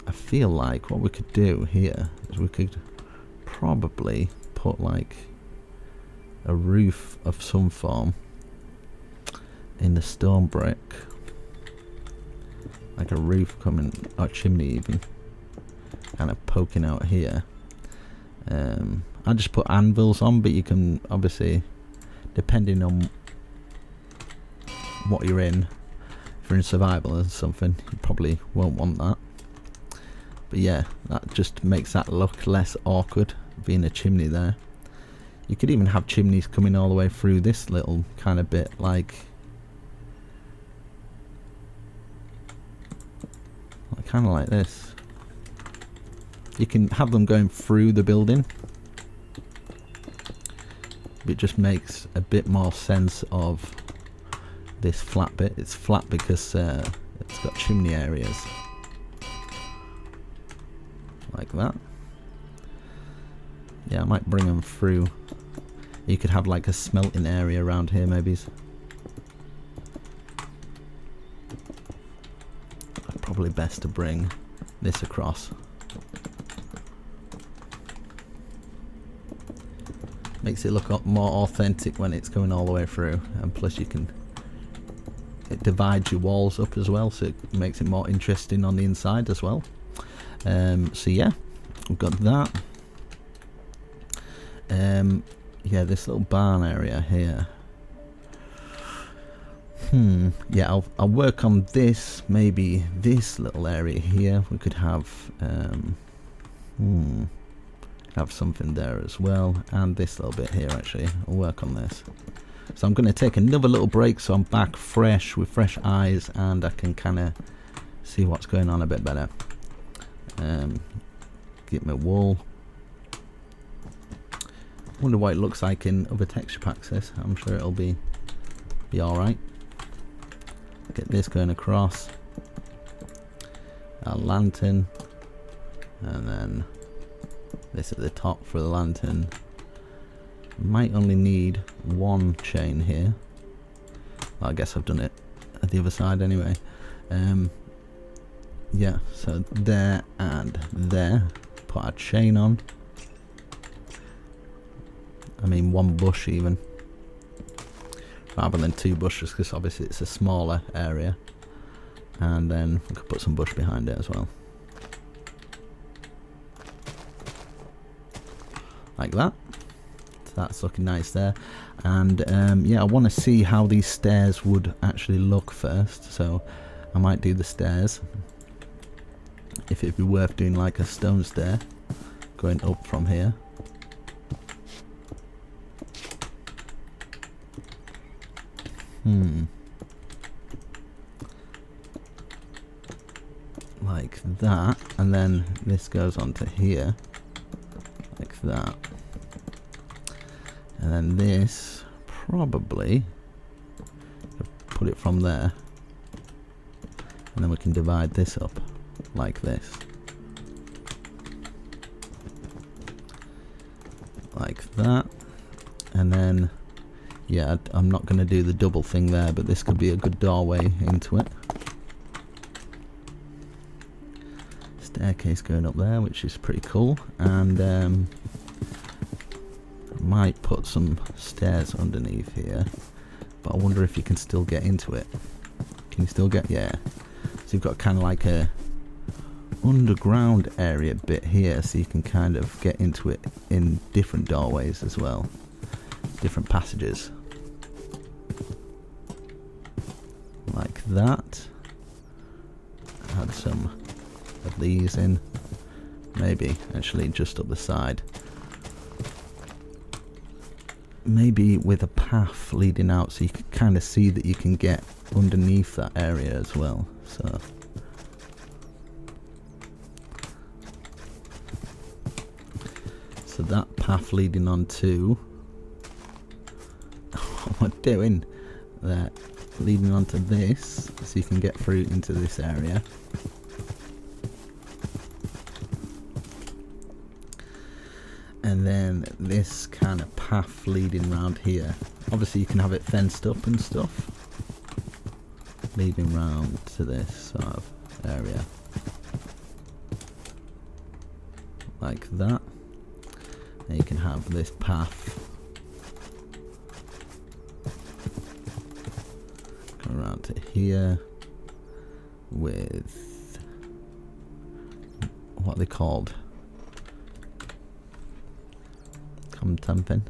I feel like what we could do here is we could probably put like a roof of some form in the stone brick. Like a roof coming, or chimney even, kind of poking out here. I just put anvils on, but you can obviously, depending on what you're in, if you're in survival or something, you probably won't want that. But yeah, that just makes that look less awkward, being a chimney there. You could even have chimneys coming all the way through this little kind of bit, like kind of like this. You can have them going through the building. It just makes a bit more sense of this flat bit. It's flat because it's got chimney areas. Like that. Yeah, I might bring them through. You could have like a smelting area around here maybe. Probably best to bring this across. Makes it look more authentic when it's going all the way through, and plus it divides your walls up as well, so it makes it more interesting on the inside as well. So yeah, we've got that. Yeah, this little barn area here. Yeah, I'll work on this, maybe this little area here. We could have have something there as well, and this little bit here. Actually, I'll work on this. So I'm going to take another little break, so I'm back fresh with fresh eyes, and I can kind of see what's going on a bit better. Get my wool. Wonder what it looks like in other texture packs. This, I'm sure it'll be all right. Get this going across. Our lantern, and then this at the top for the lantern. Might only need one chain here. Well, I guess I've done it at the other side anyway. Yeah, so there and there. Put our chain on. I mean, one bush even, rather than two bushes, because obviously it's a smaller area. And then we could put some bush behind it as well, like that. So that's looking nice there. And yeah, I want to see how these stairs would actually look first, so I might do the stairs, if it'd be worth doing like a stone stair going up from here. Like that, and then this goes on to here, like that, and then this probably put it from there, and then we can divide this up like this, like that, and then yeah, I'm not going to do the double thing there, but this could be a good doorway into it. Staircase going up there, which is pretty cool, and might put some stairs underneath here, but I wonder if you can still get into it. Can you still get? Yeah. So you've got kind of like a underground area bit here, so you can kind of get into it in different doorways as well, different passages. Like that. Add some of these in, maybe actually just up the side, maybe with a path leading out, so you can kind of see that you can get underneath that area as well. So that path leading on to what am I doing there, leading on to this, so you can get through into this area. And then this kind of path leading round here. Obviously you can have it fenced up and stuff, leading round to this sort of area, like that. And you can have this path go around to here with what are they called? Something.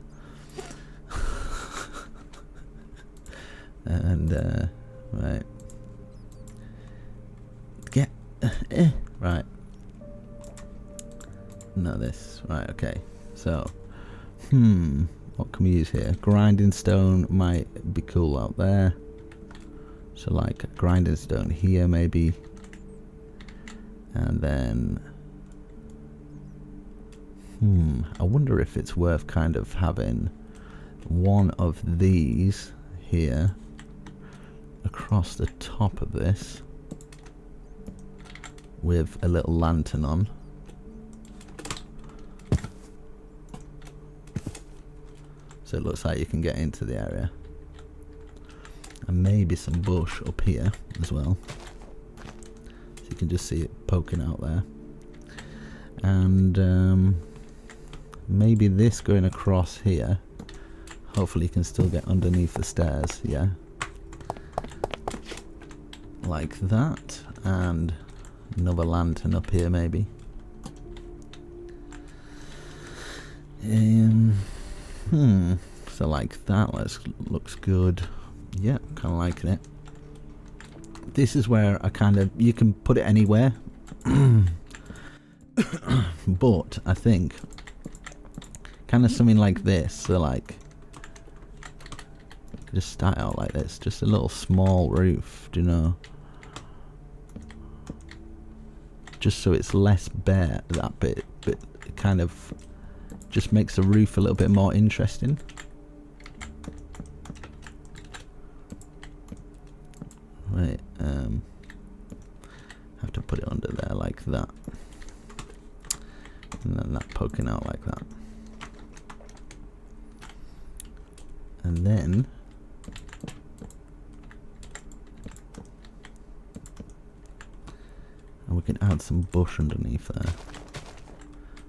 And right, get right. No, this right. Okay, so what can we use here? Grinding stone might be cool out there. So like a grinding stone here maybe, and then I wonder if it's worth kind of having one of these here across the top of this with a little lantern on. So it looks like you can get into the area. And maybe some bush up here as well. So you can just see it poking out there. And maybe this going across here. Hopefully you can still get underneath the stairs, yeah. Like that. And another lantern up here maybe. So like that looks good. Yeah, kind of liking it. This is where I kind of, you can put it anywhere. But I think kind of something like this, so like just start out like this, just a little small roof, do you know, just so it's less bare, that bit, but it kind of just makes the roof a little bit more interesting. Right, have to put it under there like that, and then that poking out like that, and then we can add some bush underneath there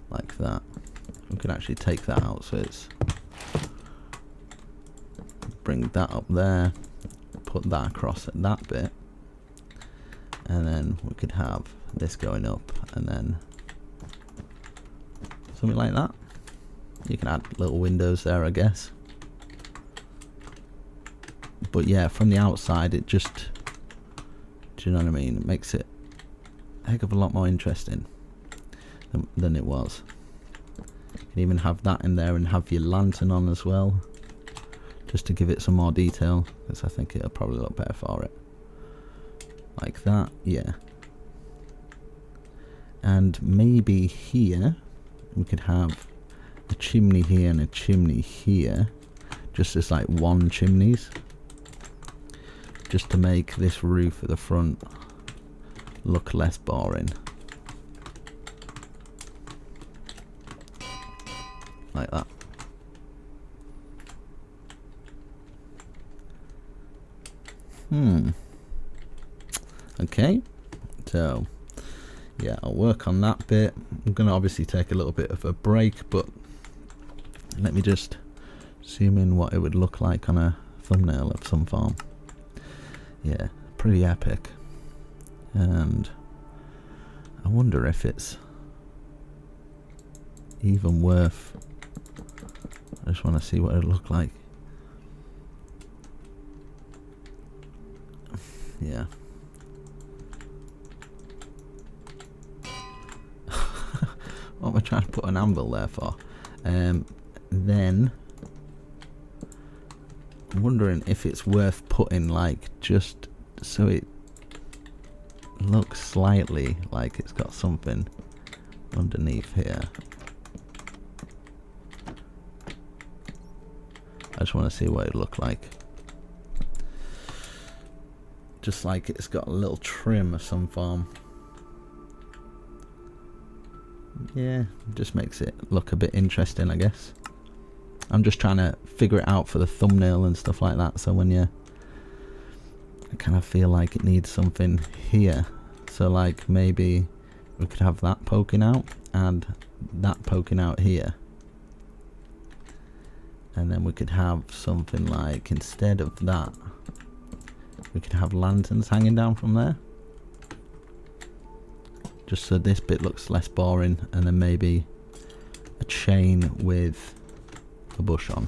like that. We can actually take that out, so it's, bring that up there, put that across at that bit, and then we could have this going up, and then something like that. You can add little windows there, I guess. But yeah, from the outside it just, do you know what I mean, it makes it a heck of a lot more interesting than it was. You can even have that in there and have your lantern on as well, just to give it some more detail, because I think it'll probably look better for it. Like that, yeah. And maybe here we could have a chimney here and a chimney here, just as like one chimneys, just to make this roof at the front look less boring. Like that. Okay, so yeah, I'll work on that bit. I'm gonna obviously take a little bit of a break, but let me just zoom in what it would look like on a thumbnail of some form. Yeah, pretty epic. And I wonder if it's even worth, I just want to see what it would look like. Yeah. What am I trying to put an anvil there for? Then I'm wondering if it's worth putting, like, just so it looks slightly like it's got something underneath here. I just want to see what it looked like. Just like it's got a little trim of some form. Yeah, just makes it look a bit interesting, I guess. I'm just trying to figure it out for the thumbnail and stuff like that, so when you, I kind of feel like it needs something here, so like maybe we could have that poking out and that poking out here, and then we could have something like, instead of that, we could have lanterns hanging down from there, just so this bit looks less boring, and then maybe a chain with a bush on.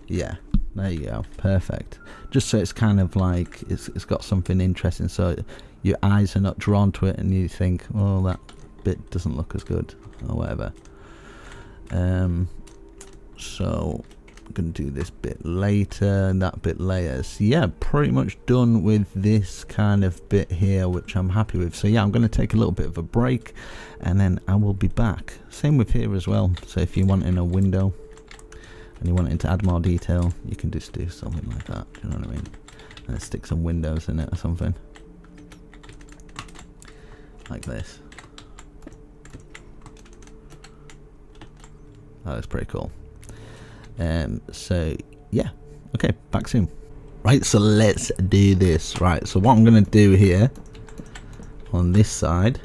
Yeah, there you go, perfect. Just so it's kind of like it's got something interesting, so your eyes are not drawn to it and you think, oh, that bit doesn't look as good or whatever. So I'm gonna do this bit later and that bit later. So yeah, pretty much done with this kind of bit here, which I'm happy with. So yeah, I'm gonna take a little bit of a break and then I will be back. Same with here as well. So if you want in a window and you want to add more detail, you can just do something like that, do you know what I mean? And stick some windows in it or something like this. That looks pretty cool. So yeah, okay, back soon. Right, so let's do this. Right, so what I'm gonna do here on this side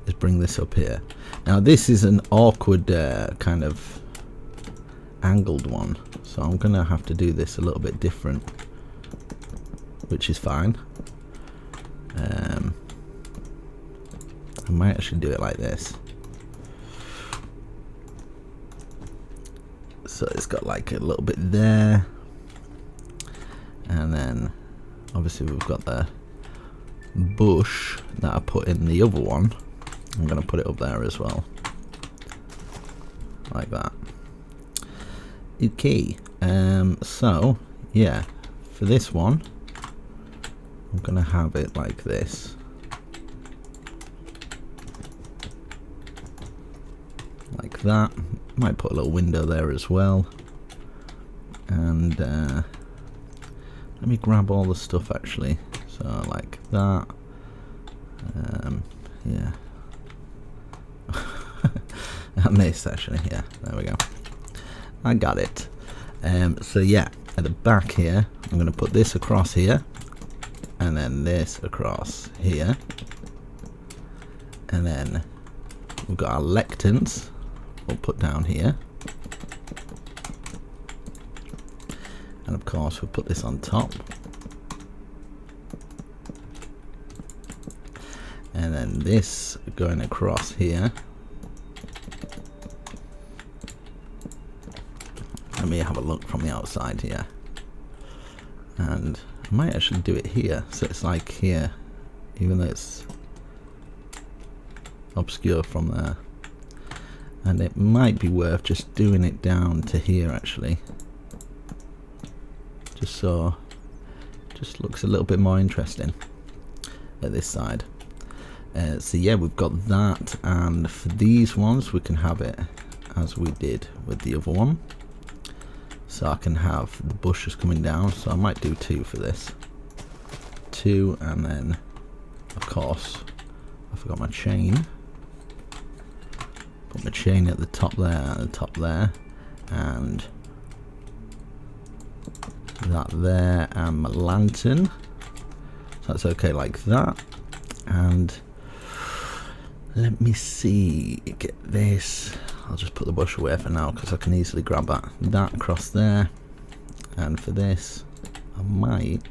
is bring this up here. Now this is an awkward kind of angled one, so I'm gonna have to do this a little bit different, which is fine. I might actually do it like this. So it's got like a little bit there, and then obviously we've got the bush that I put in the other one. I'm going to put it up there as well, like that. Okay, so yeah, for this one I'm going to have it like this. Like that. Might put a little window there as well. And let me grab all the stuff actually. So like that. Yeah. And this actually, yeah, there we go. I got it. So yeah, at the back here, I'm going to put this across here. And then this across here. And then we've got our lecterns. We'll put down here, and of course we'll put this on top, and then this going across here. Let me have a look from the outside here, and I might actually do it here, so it's like here, even though it's obscure from there. And it might be worth just doing it down to here actually, just so just looks a little bit more interesting at this side. So yeah, we've got that, and for these ones we can have it as we did with the other one. So I can have the bushes coming down, so I might do 2 for this. 2, and then of course I forgot my chain. Put my chain at the top there and the top there, and that there, and my lantern. So that's okay like that. And let me see, get this. I'll just put the bush away for now because I can easily grab that across there. And for this, I might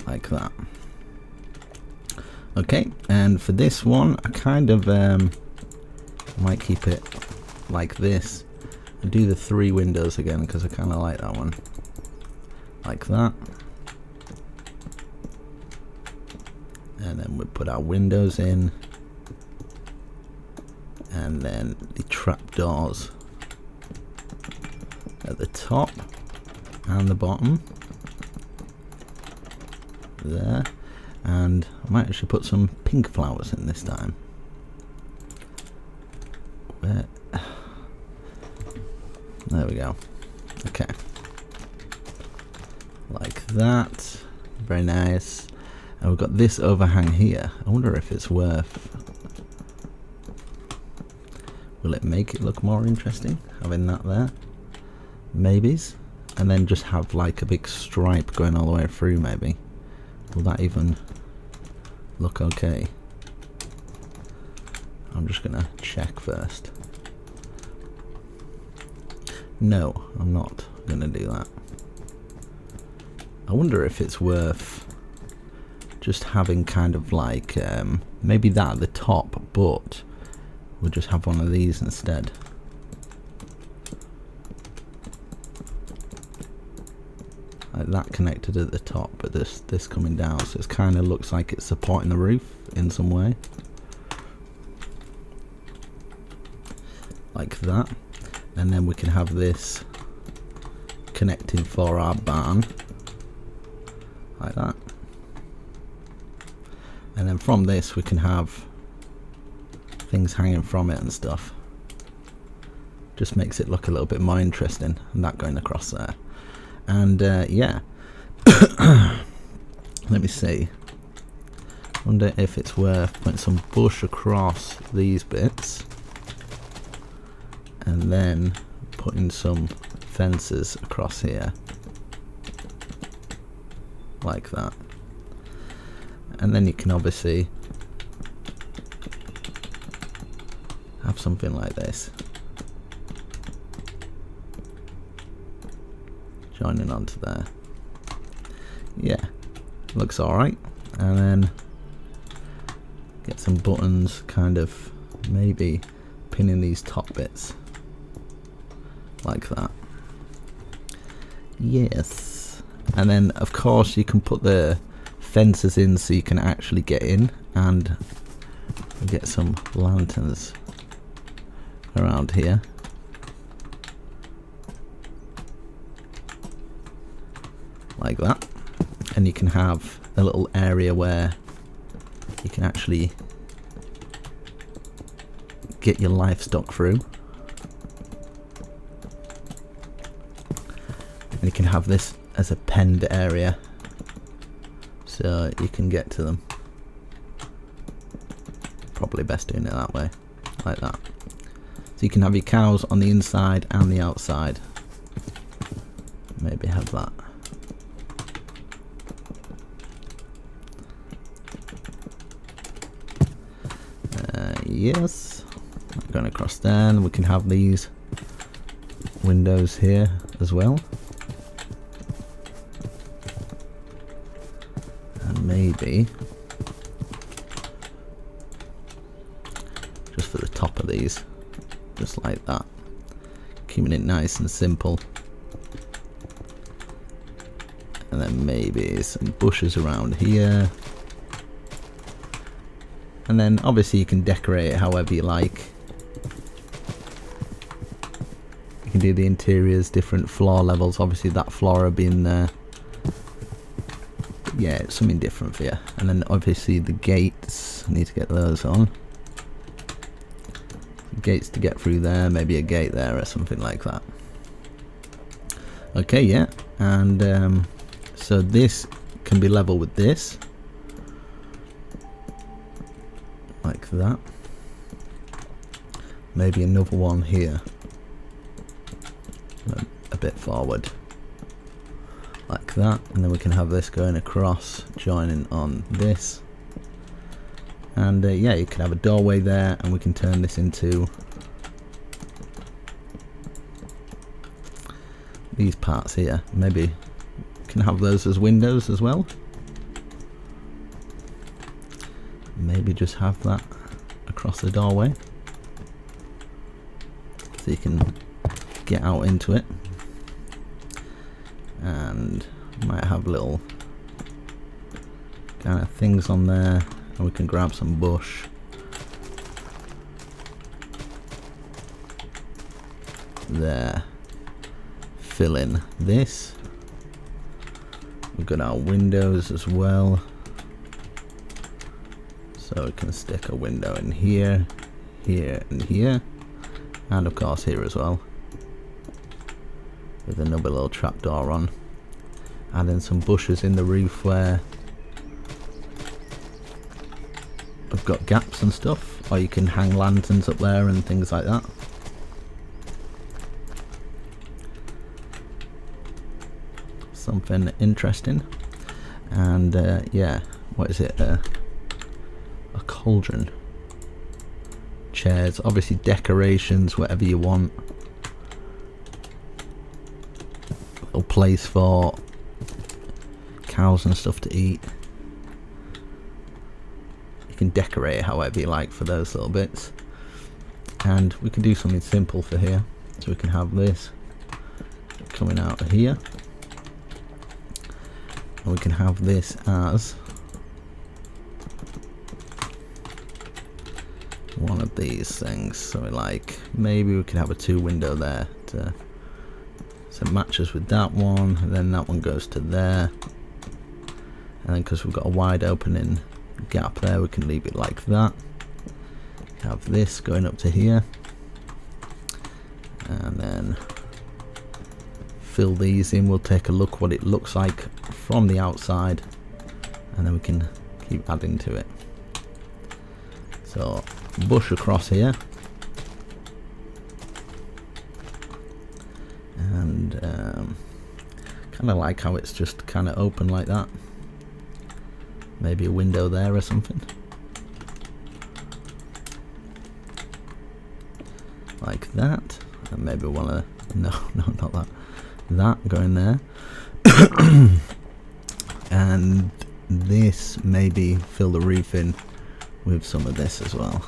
like that. Okay, and for this one, I kind of might keep it like this and do the 3 windows again because I kind of like that one. Like that. And then we put our windows in. And then the trapdoors at the top and the bottom. There. And I might actually put some pink flowers in this time. Where? There we go. Okay. Like that. Very nice. And we've got this overhang here. I wonder if it's worth... Will it make it look more interesting? Having that there? Maybes. And then just have like a big stripe going all the way through maybe. Will that even look okay? I'm just gonna check first. No, I'm not gonna do that. I wonder if it's worth just having kind of like maybe that at the top, but we'll just have one of these instead. Like that connected at the top, but this coming down, so it kind of looks like it's supporting the roof in some way. Like that. And then we can have this connecting for our barn. Like that. And then from this we can have things hanging from it and stuff. Just makes it look a little bit more interesting, and that going across there. And yeah, let me see. Wonder if it's worth putting some bush across these bits, and then putting some fences across here, like that. And then you can obviously have something like this joining onto there. Yeah, looks alright. And then get some buttons, kind of maybe pinning these top bits like that. Yes. And then of course you can put the fences in so you can actually get in, and get some lanterns around here. Like that. And you can have a little area where you can actually get your livestock through. And you can have this as a penned area so you can get to them. Probably best doing it that way, like that. So you can have your cows on the inside and the outside. Maybe have that. Yes, going across there, and we can have these windows here as well. And maybe just for the top of these, just like that, keeping it nice and simple. And then maybe some bushes around here. And then obviously you can decorate it however you like. You can do the interiors, different floor levels. Obviously that flora being there. But yeah, it's something different for you. And then obviously the gates, I need to get those on. Gates to get through there, maybe a gate there or something like that. Okay, yeah. And so this can be level with this. Like that. Maybe another one here. A bit forward. Like that. And then we can have this going across, joining on this. And yeah, you can have a doorway there, and we can turn this into these parts here. Maybe you can have those as windows as well. Maybe just have that across the doorway so you can get out into it, and might have little kind of things on there, and we can grab some bush there, fill in this. We've got our windows as well. So we can stick a window in here, here and here, and of course here as well, with another little trapdoor on. And then some bushes in the roof where I've got gaps and stuff, or you can hang lanterns up there and things like that. Something interesting. And yeah, what is it? A cauldron, chairs, obviously decorations, whatever you want. Little place for cows and stuff to eat. You can decorate it however you like for those little bits. And we can do something simple for here, so we can have this coming out of here, and we can have this as one of these things. So like maybe we can have a 2 window there to, so it matches with that one, and then that one goes to there, and then because we've got a wide opening gap there, we can leave it like that. Have this going up to here, and then fill these in. We'll take a look what it looks like from the outside, and then we can keep adding to it. So bush across here, and kind of like how it's just kind of open like that. Maybe a window there or something like that. And maybe one of no, not that. That going there. And this, maybe fill the roof in with some of this as well.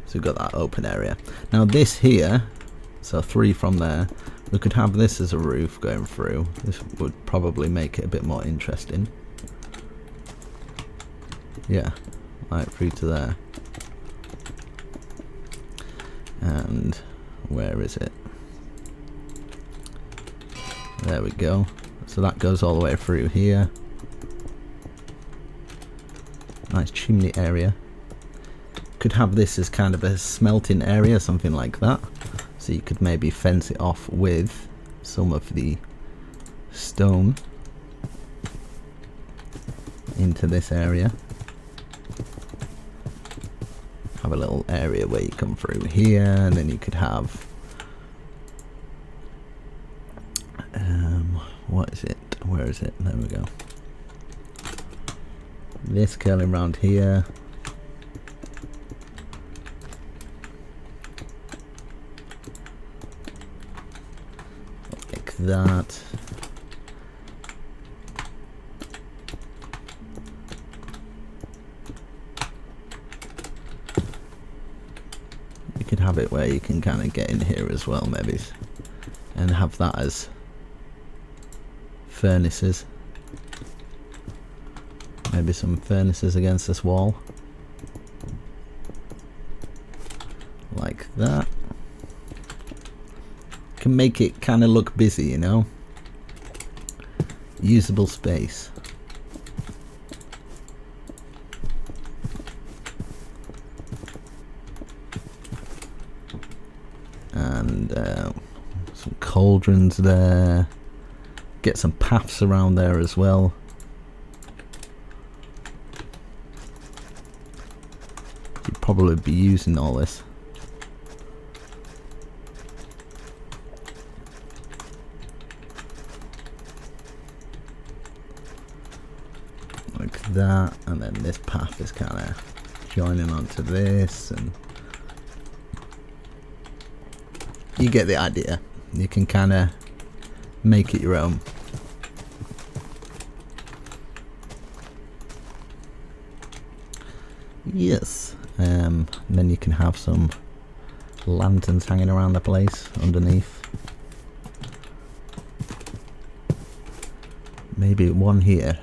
So we've got that open area. Now this here, so 3 from there, we could have this as a roof going through. This would probably make it a bit more interesting. Yeah, right through to there. And where is it? There we go. So that goes all the way through here. Nice chimney area. Could have this as kind of a smelting area, something like that. So you could maybe fence it off with some of the stone into this area. Have a little area where you come through here, and then you could have what is it? Where is it? There we go. This curling around here. Like that. You could have it where you can kind of get in here as well, maybe, and have that as furnaces. Maybe some furnaces against this wall. Like that. Can make it kind of look busy, you know. Usable space. And some cauldrons there. Get some paths around there as well. You'd probably be using all this. Like that, and then this path is kind of joining onto this, and you get the idea. You can kind of make it your own. Yes, and then you can have some lanterns hanging around the place underneath. Maybe one here.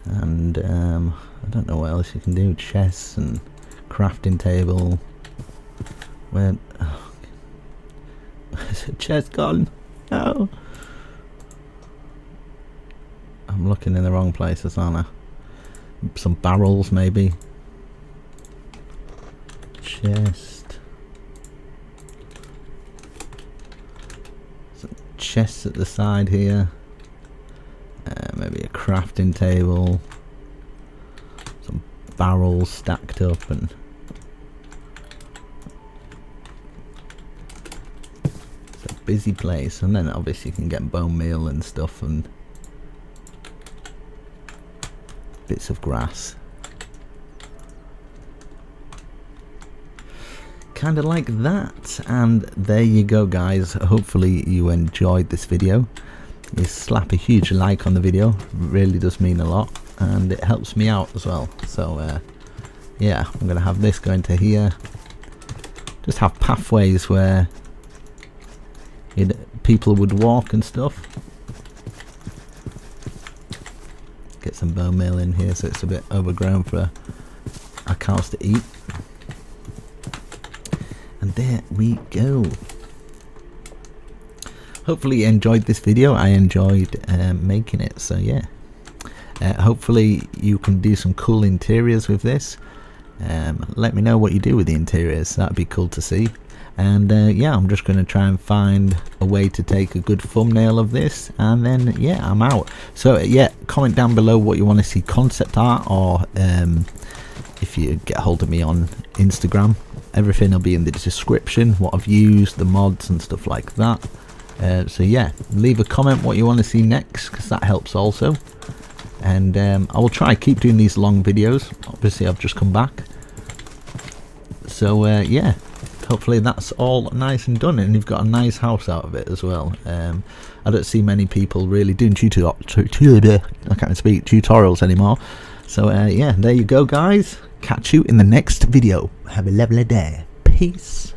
And I don't know what else you can do. Chests and crafting table. Where? Oh. Is the chest gone? No. I'm looking in the wrong places, aren't I? Some barrels, maybe. Chest. Some chests at the side here. Maybe a crafting table. Some barrels stacked up, and it's a busy place. And then obviously you can get bone meal and stuff, and bits of grass. Kind of like that. And there you go, guys. Hopefully you enjoyed this video. You slap a huge like on the video, it really does mean a lot, and it helps me out as well. So yeah, I'm gonna have this going to here. Just have pathways where people would walk and stuff. Get some bone meal in here so it's a bit overgrown for our cows to eat. And there we go. Hopefully you enjoyed this video. I enjoyed making it, so yeah. Hopefully you can do some cool interiors with this. Let me know what you do with the interiors, that'd be cool to see. And yeah, I'm just going to try and find a way to take a good thumbnail of this, and then yeah, I'm out. So yeah, comment down below what you want to see concept art, or if you get hold of me on Instagram, everything will be in the description, what I've used, the mods and stuff like that. So yeah, leave a comment what you want to see next, because that helps also. And I will try keep doing these long videos. Obviously I've just come back, so yeah, hopefully that's all nice and done, and you've got a nice house out of it as well. I don't see many people really doing tutorials anymore. So yeah, there you go guys. Catch you in the next video. Have a lovely day. Peace.